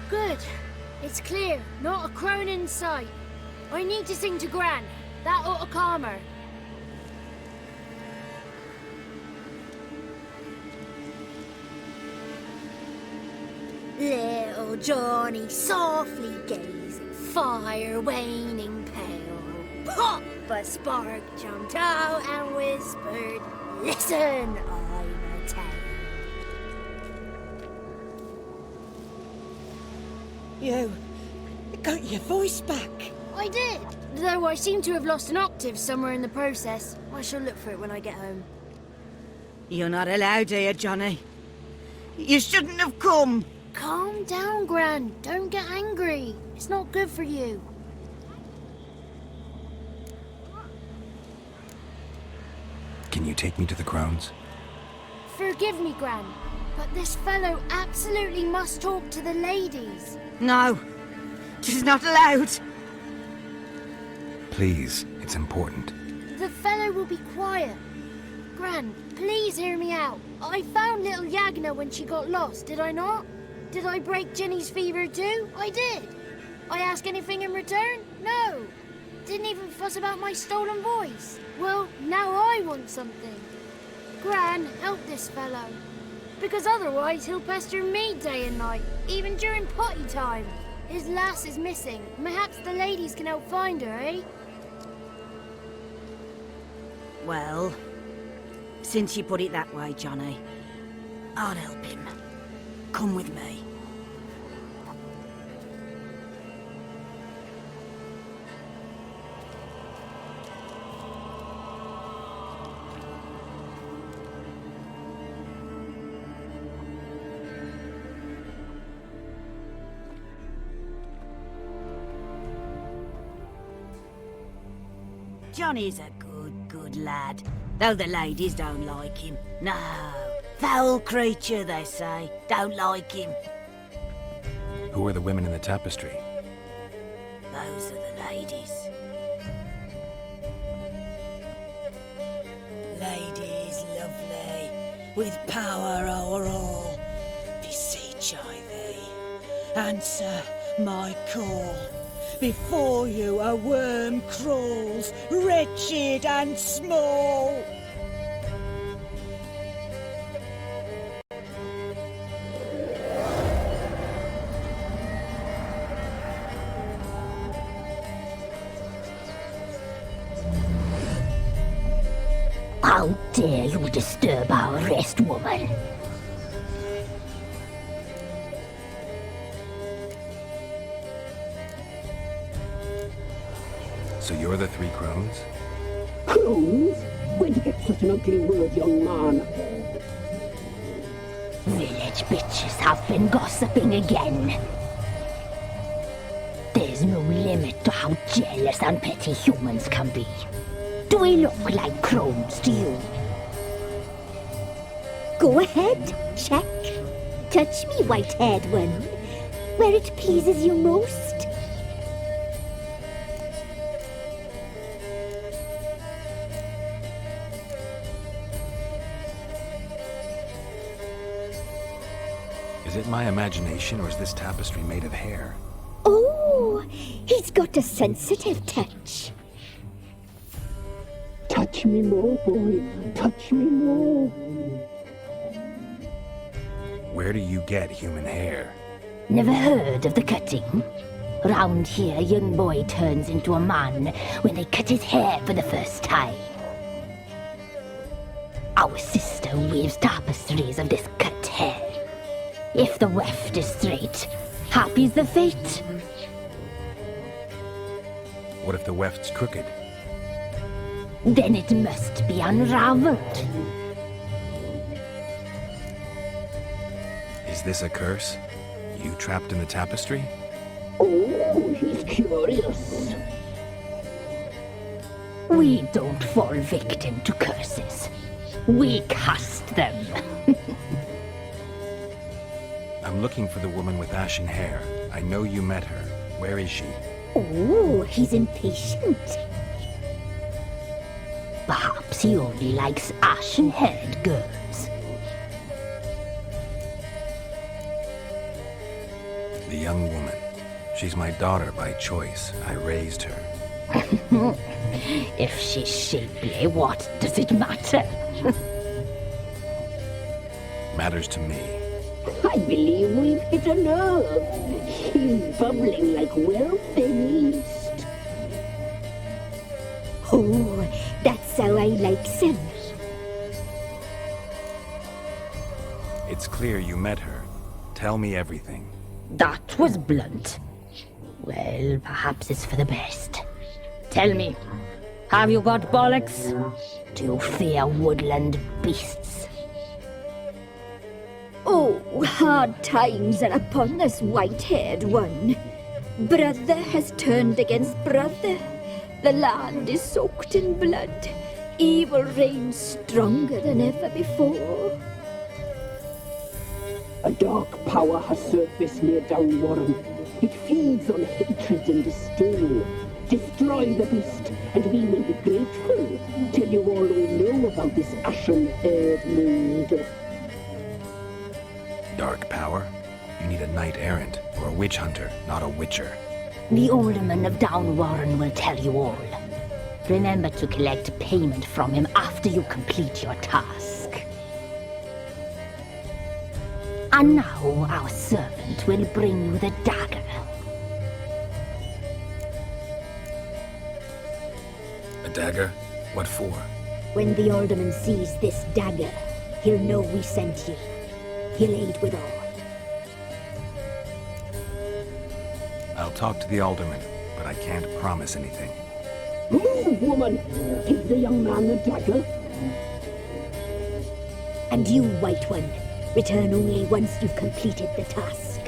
Good. It's clear. Not a crone in sight. I need to sing to Gran. That ought to calm her. Little Johnny softly gazing, fire waning pale. Pop! A spark jumped out and whispered, "Listen, I'm a tale."
You got your voice back.
I did, though I seem to have lost an octave somewhere in the process. I shall look for it when I get home.
You're not allowed here, Johnny. You shouldn't have come.
Calm down, Gran. Don't get angry. It's not good for you.
Can you take me to the Crones?
Forgive me, Gran, but this fellow absolutely must talk to the ladies.
No, she's not allowed.
Please, it's important.
The fellow will be quiet. Gran, please hear me out. I found little Yagna when she got lost, did I not? Did I break Ginny's fever too? I did. I ask anything in return? No. Didn't even fuss about my stolen voice. Well, now I want something. Gran, help this fellow. Because otherwise he'll pester me day and night, even during potty time. His lass is missing. Perhaps the ladies can help find her, eh?
Well, since you put it that way, Johnny, I'll help him. Come with me. Johnny's a good lad, though the ladies don't like him. No, foul creature, they say. Don't like him.
Who are the women in the tapestry?
Those are the ladies. Ladies lovely, with power o'er all, beseech I thee, answer my call. Before you a worm crawls, wretched and small.
How dare you disturb our rest, woman?
So you're the three crones?
Crones?
Where'd you get such an ugly word, young man?
Village bitches have been gossiping again. There's no limit to how jealous and petty humans can be. Do we look like crones to you?
Go ahead, check. Touch me, white-haired one, where it pleases you most.
Is it my imagination, or is this tapestry made of hair?
Oh, he's got a sensitive touch.
Touch me more, boy. Touch me more.
Where do you get human hair?
Never heard of the cutting? Round here, a young boy turns into a man when they cut his hair for the first time. Our sister weaves tapestries of this cut hair. If the weft is straight, happy's the fate.
What if the weft's crooked?
Then it must be unraveled.
Is this a curse? You trapped in the tapestry?
Oh, he's curious.
We don't fall victim to curses. We cast them.
I'm looking for the woman with ashen hair. I know you met her. Where is she?
Oh, he's impatient.
Perhaps he only likes ashen-haired girls.
The young woman. She's my daughter by choice. I raised her.
If she's shapely, what does it matter?
Matters to me.
I believe we've hit a nerve. He's bubbling like well-fed yeast.
Oh, that's how I likes him.
It's clear you met her. Tell me everything.
That was blunt. Well, perhaps it's for the best. Tell me, have you got bollocks? Do you fear woodland beasts?
Oh, hard times are upon us, white-haired one. Brother has turned against brother. The land is soaked in blood. Evil reigns stronger than ever before.
A dark power has surfaced near Downwarren. It feeds on hatred and disdain. Destroy the beast, and we will be grateful. Tell you all we know about this ashen-haired maid.
Dark power? You need a knight-errant, or a witch-hunter, not a witcher.
The alderman of Downwarren will tell you all. Remember to collect payment from him after you complete your task. And now our servant will bring you the dagger.
A dagger? What for?
When the alderman sees this dagger, he'll know we sent you. He'll aid with all.
I'll talk to the alderman, but I can't promise anything.
Move, woman! Give the young man the dagger.
And you, White One, return only once you've completed the task.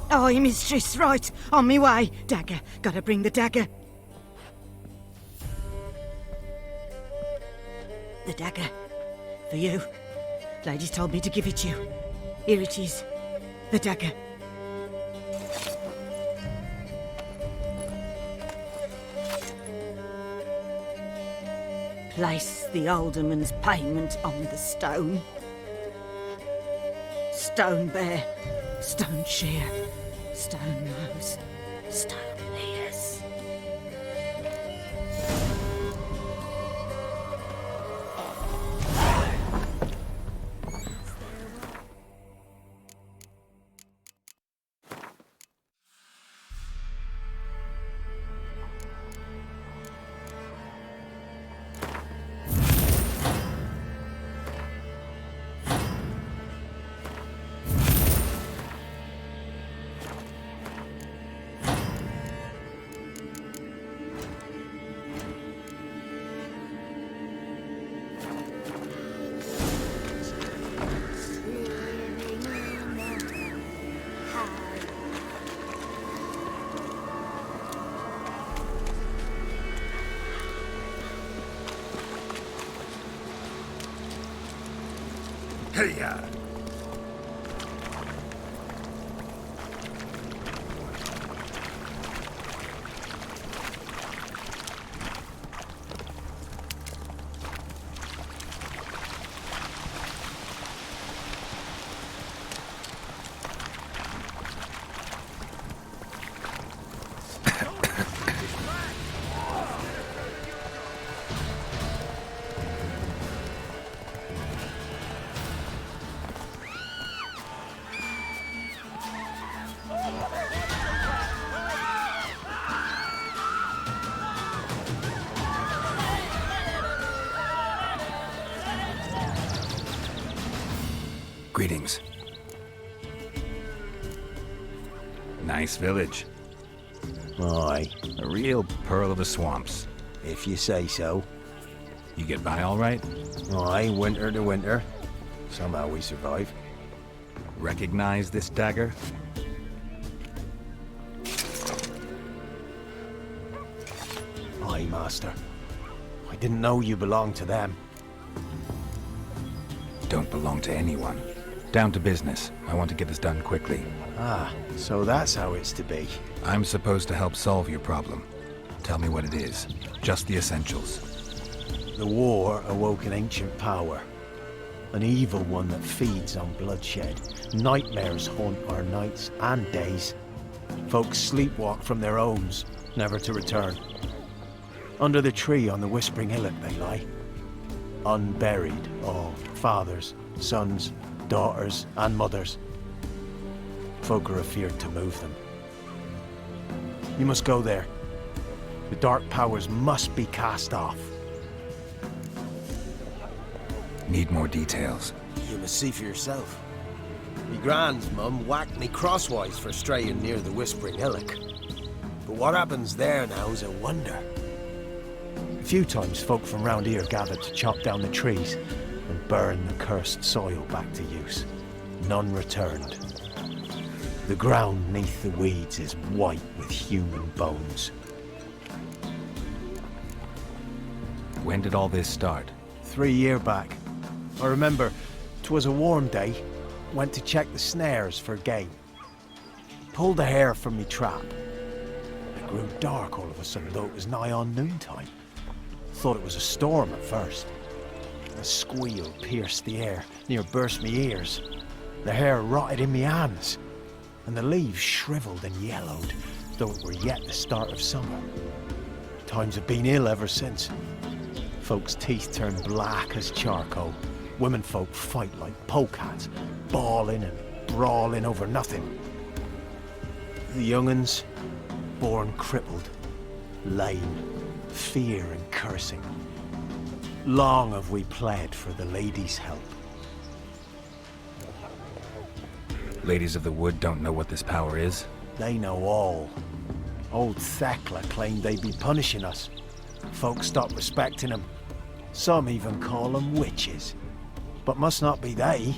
Aye, mistress, right. On me way. Dagger. Gotta bring the dagger. The dagger. For you. Ladies told me to give it you. Here it is. The dagger. Place the alderman's payment on the stone. Stone bear. Stone shear. Stone nose. Stone ears.
Hey-ya! Greetings.
Nice village.
Aye.
A real pearl of the swamps.
If you say so.
You get by all right?
Aye, winter to winter. Somehow we survive.
Recognize this dagger?
Aye, Master. I didn't know you belonged to them.
Don't belong to anyone. Down to business. I want to get this done quickly.
Ah, so that's how it's to be.
I'm supposed to help solve your problem. Tell me what it is. Just the essentials.
The war awoke an ancient power. An evil one that feeds on bloodshed. Nightmares haunt our nights and days. Folks sleepwalk from their homes, never to return. Under the tree on the Whispering Hillock they lie. Unburied, all fathers, sons, daughters, and mothers. Folk are afeard to move them. You must go there. The dark powers must be cast off.
Need more details.
You must see for yourself. Me grand's mum whacked me crosswise for straying near the Whispering Hillock. But what happens there now is a wonder. A few times folk from round here gathered to chop down the trees and burn the cursed soil back to use. None returned. The ground neath the weeds is white with human bones.
When did all this start?
3 years back. I remember 'twas a warm day. Went to check the snares for game. Pulled the hare from me trap. It grew dark all of a sudden, though it was nigh on noontime. Thought it was a storm at first. A squeal pierced the air, near burst me ears. The hair rotted in me hands, and the leaves shriveled and yellowed, though it were yet the start of summer. Times have been ill ever since. Folks' teeth turn black as charcoal. Womenfolk fight like polecats, bawling and brawling over nothing. The young'uns, born crippled, lame, fear and cursing. Long have we pled for the ladies' help.
Ladies of the Wood don't know what this power is?
They know all. Old Thekla claimed they'd be punishing us. Folks stopped respecting them. Some even call them witches. But must not be they,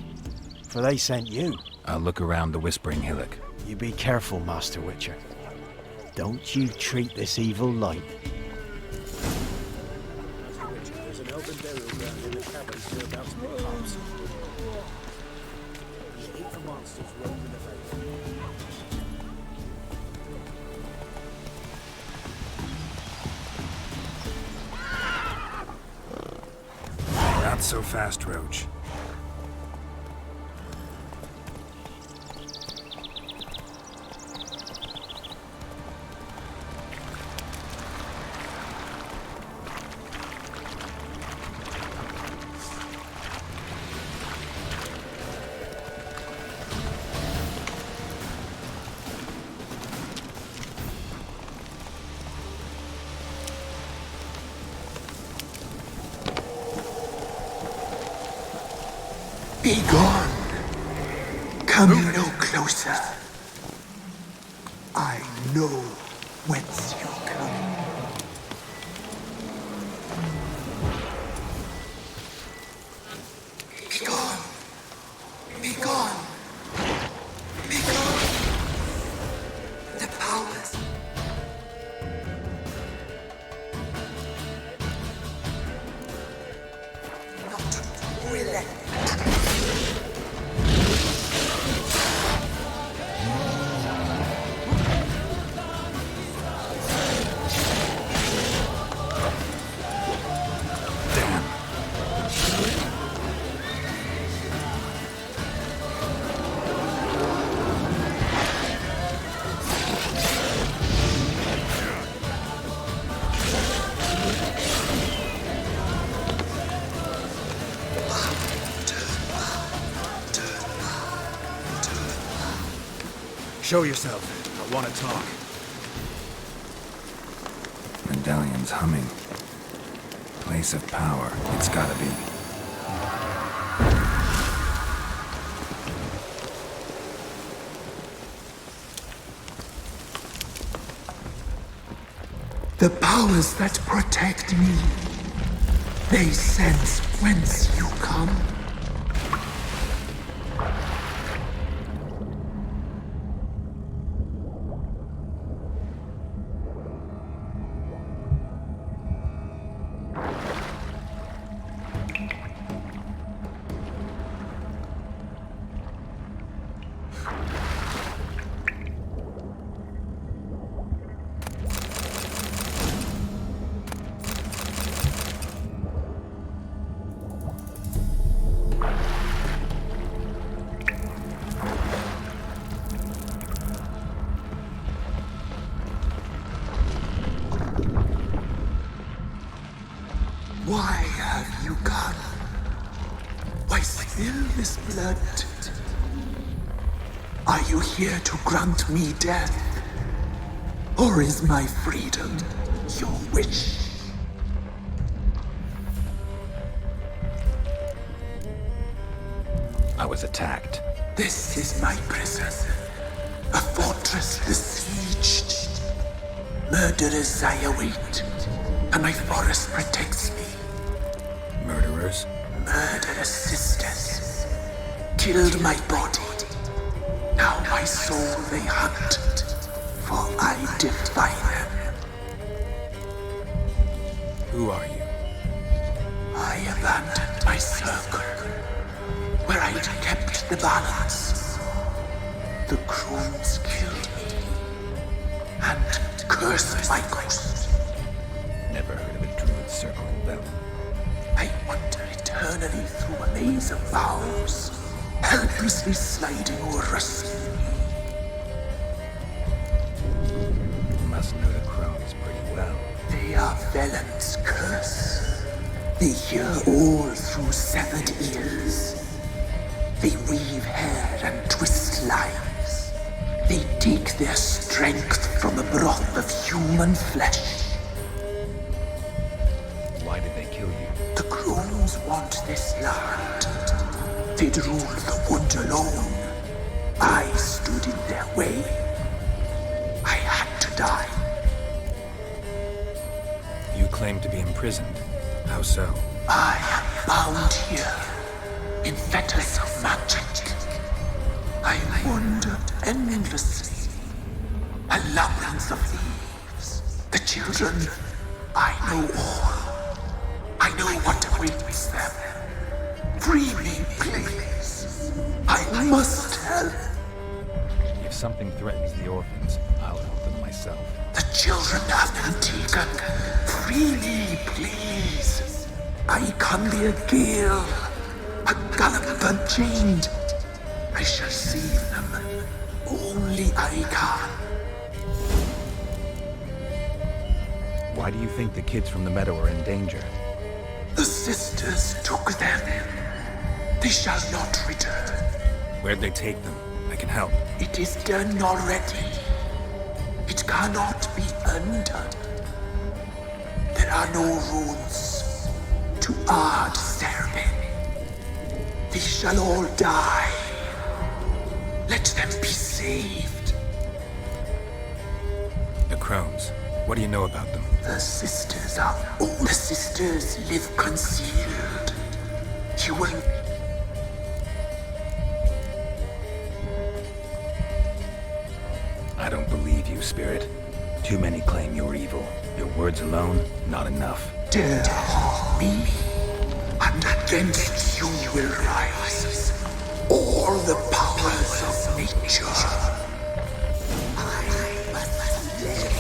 for they sent you.
I'll look around the Whispering Hillock.
You be careful, Master Witcher. Don't you treat this evil light.
There's an open burial ground in the cabin hereabouts in the palms. The hateful monsters roam in the faith.
Not so fast, Roach.
Be gone. Come no closer. I know whence you come. Be gone. Be gone. Be gone. The powers. Not relent.
Show yourself. I want to talk. Medallion's humming. Place of power. It's gotta be.
The powers that protect me, they sense whence you come. Why have you come? Why spill this blood? Are you here to grant me death? Or is my freedom your wish?
I was attacked.
This is my prison. A fortress besieged. Murderers I await, and my forest protects me.
Murderers?
Murderous sisters killed my body. Now my soul they hunt, for I defy them.
Who are you?
I abandoned my circle, where I'd kept the balance. The crones killed me, and cursed my ghost.
Never heard of a druid circling them.
I wander eternally through a maze of vows, helplessly sliding over a sea.
You must know the crones pretty well.
They are Velen's curse. They hear all through severed ears. They weave hair and twist lives. They take their strength from the broth of human flesh.
Why did they kill you?
The crones want this land. They'd rule the wood alone. I stood in their way. I had to die.
You claim to be imprisoned. How so?
I am bound here in fetters of magic. I wandered endlessly, a labyrinth of leaves. The children, I know all. I know what awaits them. Free me, please. I must help.
If something threatens the orphans, I'll help them myself.
The children have been taken. Free me, please. I can be a gale, a gallop unchained. I shall save them. Only I can.
Why do you think the kids from the meadow are in danger?
The sisters took them. They shall not return.
Where'd they take them? I can help.
It is done already. It cannot be undone. There are no runes to Ard Serben. They shall all die. Let them be saved.
The crones. What do you know about them?
The sisters are all. The sisters live concealed. You will.
I don't believe you, Spirit. Too many claim you're evil. Your words alone, not enough.
Dare harm me, and against you will rise all the powers of nature. I must live.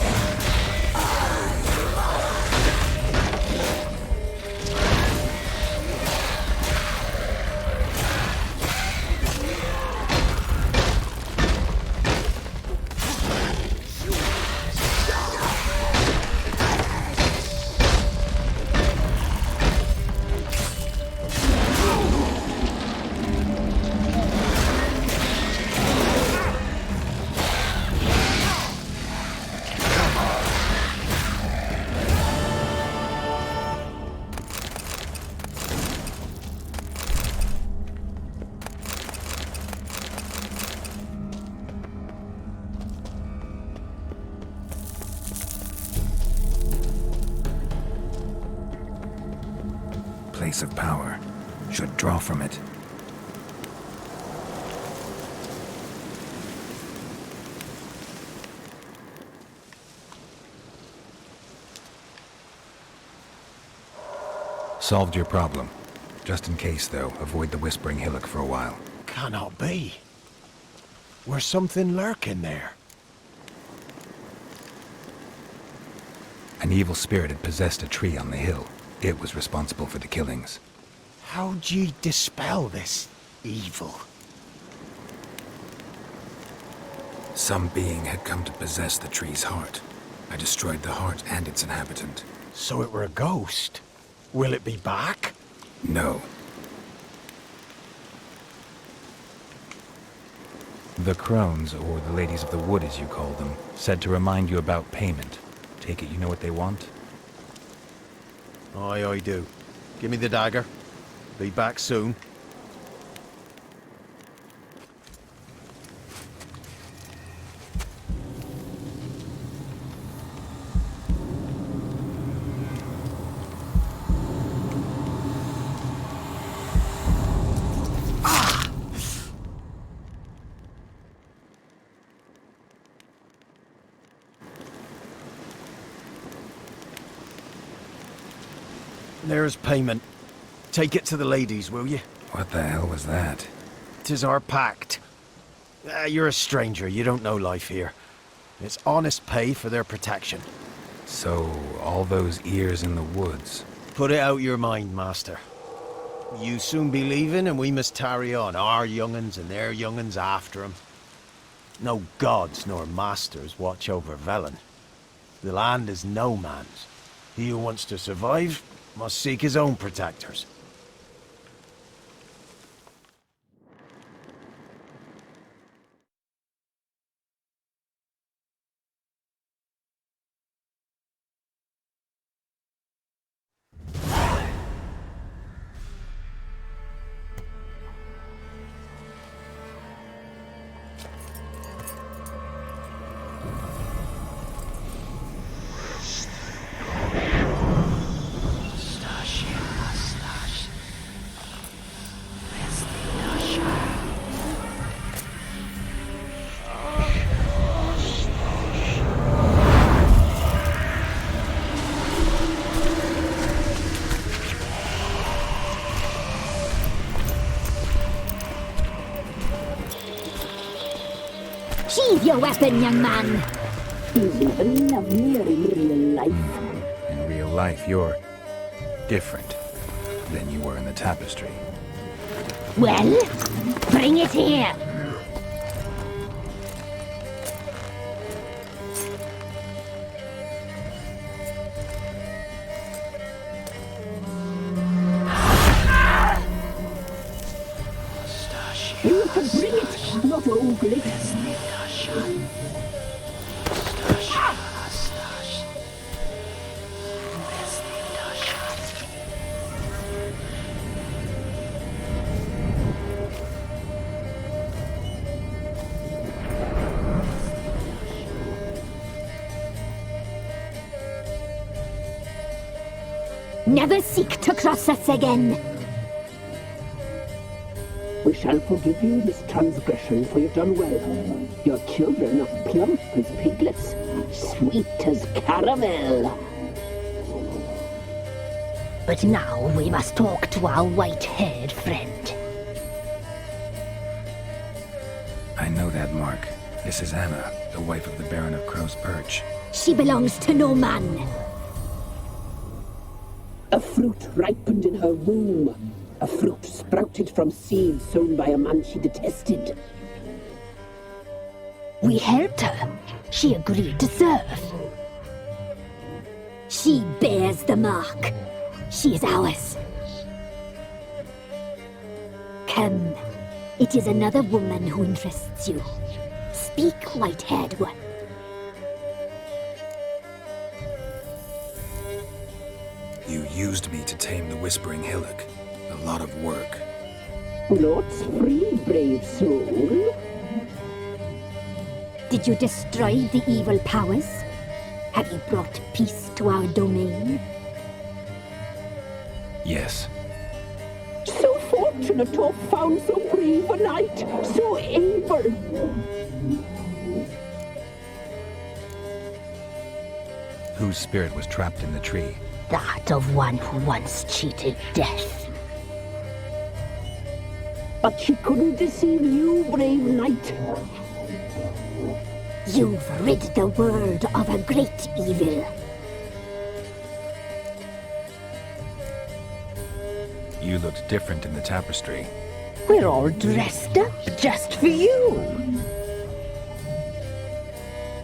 source of power. Should draw from it.
Solved your problem. Just in case, though, avoid the Whispering Hillock for a while.
Cannot be. Where's something lurking there?
An evil spirit had possessed a tree on the hill. It was responsible for the killings.
How'd ye dispel this evil?
Some being had come to possess the tree's heart. I destroyed the heart and its inhabitant.
So it were a ghost. Will it be back?
No.
The crones, or the ladies of the wood as you call them, said to remind you about payment. Take it you know what they want?
Aye, I do. Give me the dagger. Be back soon. There's payment. Take it to the ladies, will you?
What the hell was that?
'Tis our pact. You're a stranger, you don't know life here. It's honest pay for their protection.
So, all those ears in the woods.
Put it out your mind, master. You soon be leaving and we must tarry on, our young'uns and their young'uns after 'em. No gods nor masters watch over Velen. The land is no man's. He who wants to survive must seek his own protectors.
Sheathe your weapon, young man.
He's even lovelier in real life.
In real life, you're different than you were in the tapestry.
Well, bring it here.
You can bring it, not ogle it.
Never seek to cross us again.
We shall forgive you this transgression, for you've done well. Your children are plump as piglets, sweet as caramel.
But now we must talk to our white-haired friend.
I know that mark. This is Anna, the wife of the Baron of Crow's Perch.
She belongs to no man.
A fruit ripened in her womb. A fruit sprouted from seeds sown by a man she detested.
We helped her. She agreed to serve. She bears the mark. She is ours. Come. It is another woman who interests you. Speak, white-haired one.
You used me to tame the Whispering Hillock. A lot of work.
Lots free, brave soul.
Did you destroy the evil powers? Have you brought peace to our domain?
Yes.
fortunate to have found so brave a knight, so able.
Whose spirit was trapped in the tree?
That of one who once cheated death.
But she couldn't deceive you, brave knight.
You've rid the world of a great evil.
You looked different in the tapestry.
We're all dressed up just for you.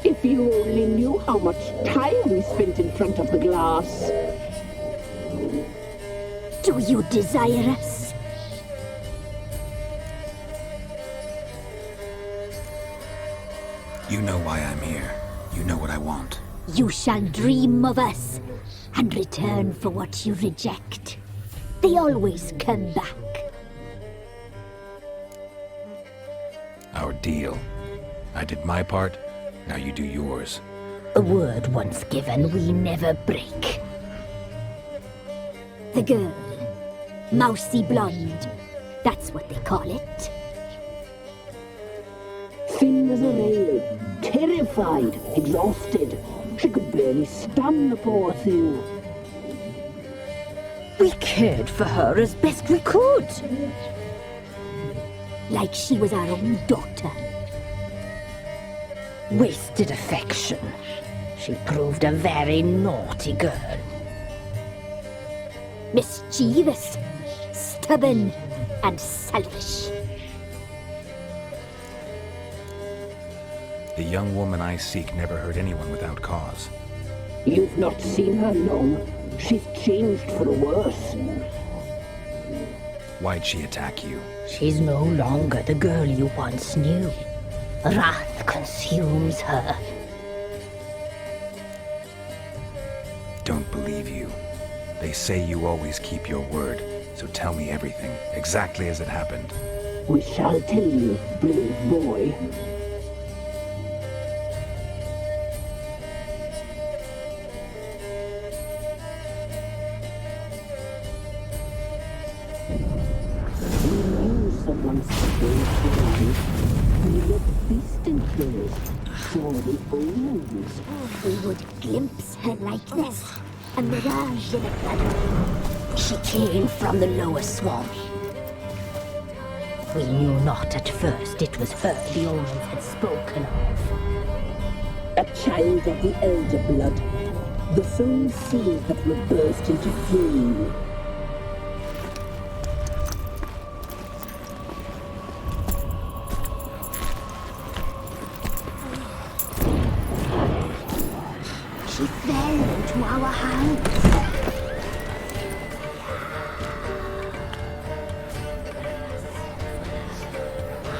If you only knew how much time we spent in front of the glass.
Do you desire us?
You know why I'm here. You know what I want.
You shall dream of us and return for what you reject. They always come back.
Our deal. I did my part, now you do yours.
A word once given, we never break.
The girl. Mousy blonde. That's what they call it.
Thin as a rail, terrified, exhausted. She could barely stand, the poor thing.
We cared for her as best we could.
Like she was our own daughter.
Wasted affection. She proved a very naughty girl.
Mischievous, stubborn, and selfish.
The young woman I seek never hurt anyone without cause.
You've not seen her long. She's changed for the worse.
Why'd she attack you?
She's no longer the girl you once knew. Wrath consumes her.
Don't believe you. They say you always keep your word, so tell me everything, exactly as it happened.
We shall tell you, brave boy. Someone's we look distant girls, surely omens.
We would glimpse her like this, a mirage in a flood.
She came from the lower swamp. We knew not at first it was her the omens had spoken of.
A child of the elder blood, the same seed that will burst into flame.
She fell into our hands.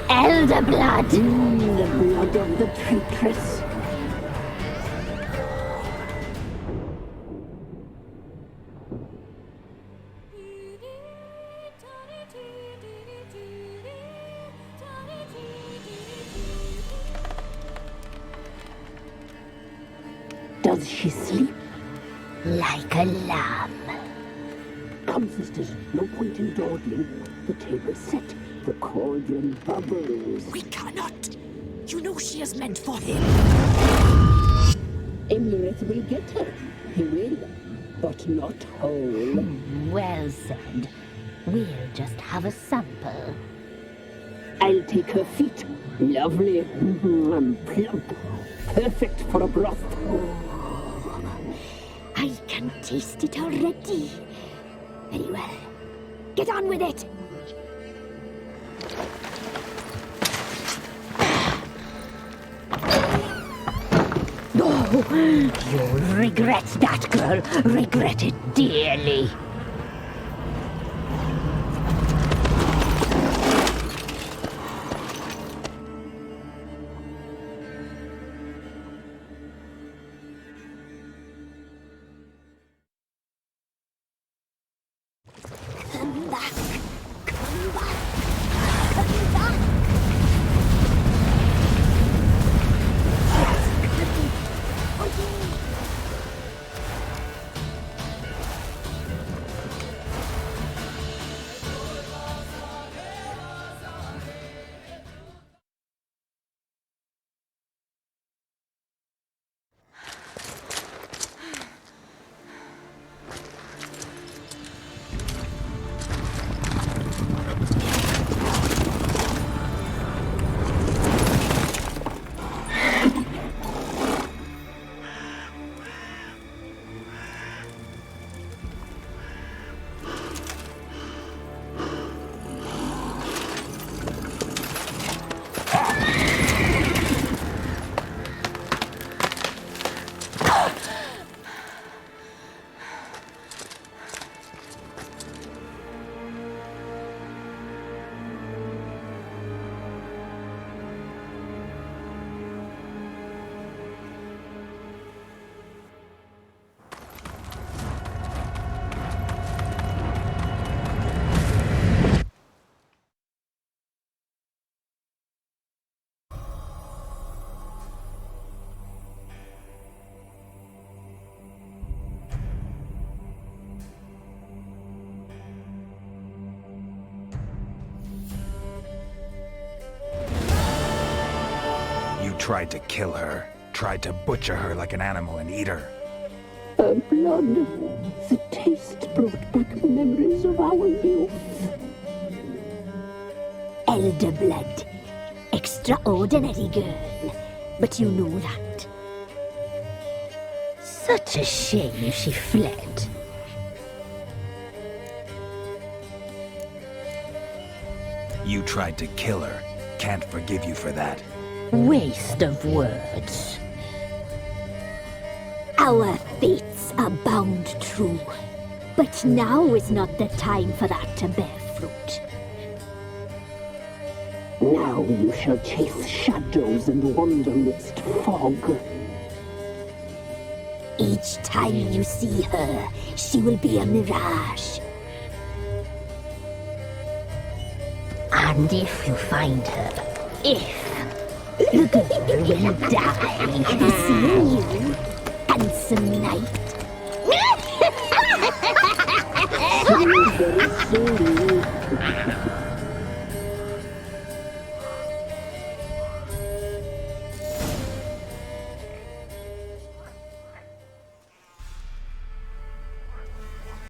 Elder blood!
The blood of the traitress. Does she sleep?
Like a lamb.
Come, sisters, no point in dawdling. The table's set. The cauldron bubbles.
We cannot. You know she is meant for him.
Emirates will get her. He will, but not whole.
Well said. We'll just have a sample.
I'll take her feet. Lovely. And plump. Perfect for a broth.
I can taste it already. Very well. Get on with it.
Oh, you'll regret that, girl. Regret it dearly.
Come back. Come back. Come back.
tried to kill her. Tried to butcher her like an animal and eat her.
Her blood. The taste brought back memories of our youth.
Elder blood. Extraordinary girl. But you know that. Such a shame she fled.
You tried to kill her. Can't forgive you for that.
Waste of words.
Our fates are bound true. But now is not the time for that to bear fruit.
Now you shall chase shadows and wander midst fog.
Each time you see her, she will be a mirage.
And if you find her, the girl will die.
Have you seen you?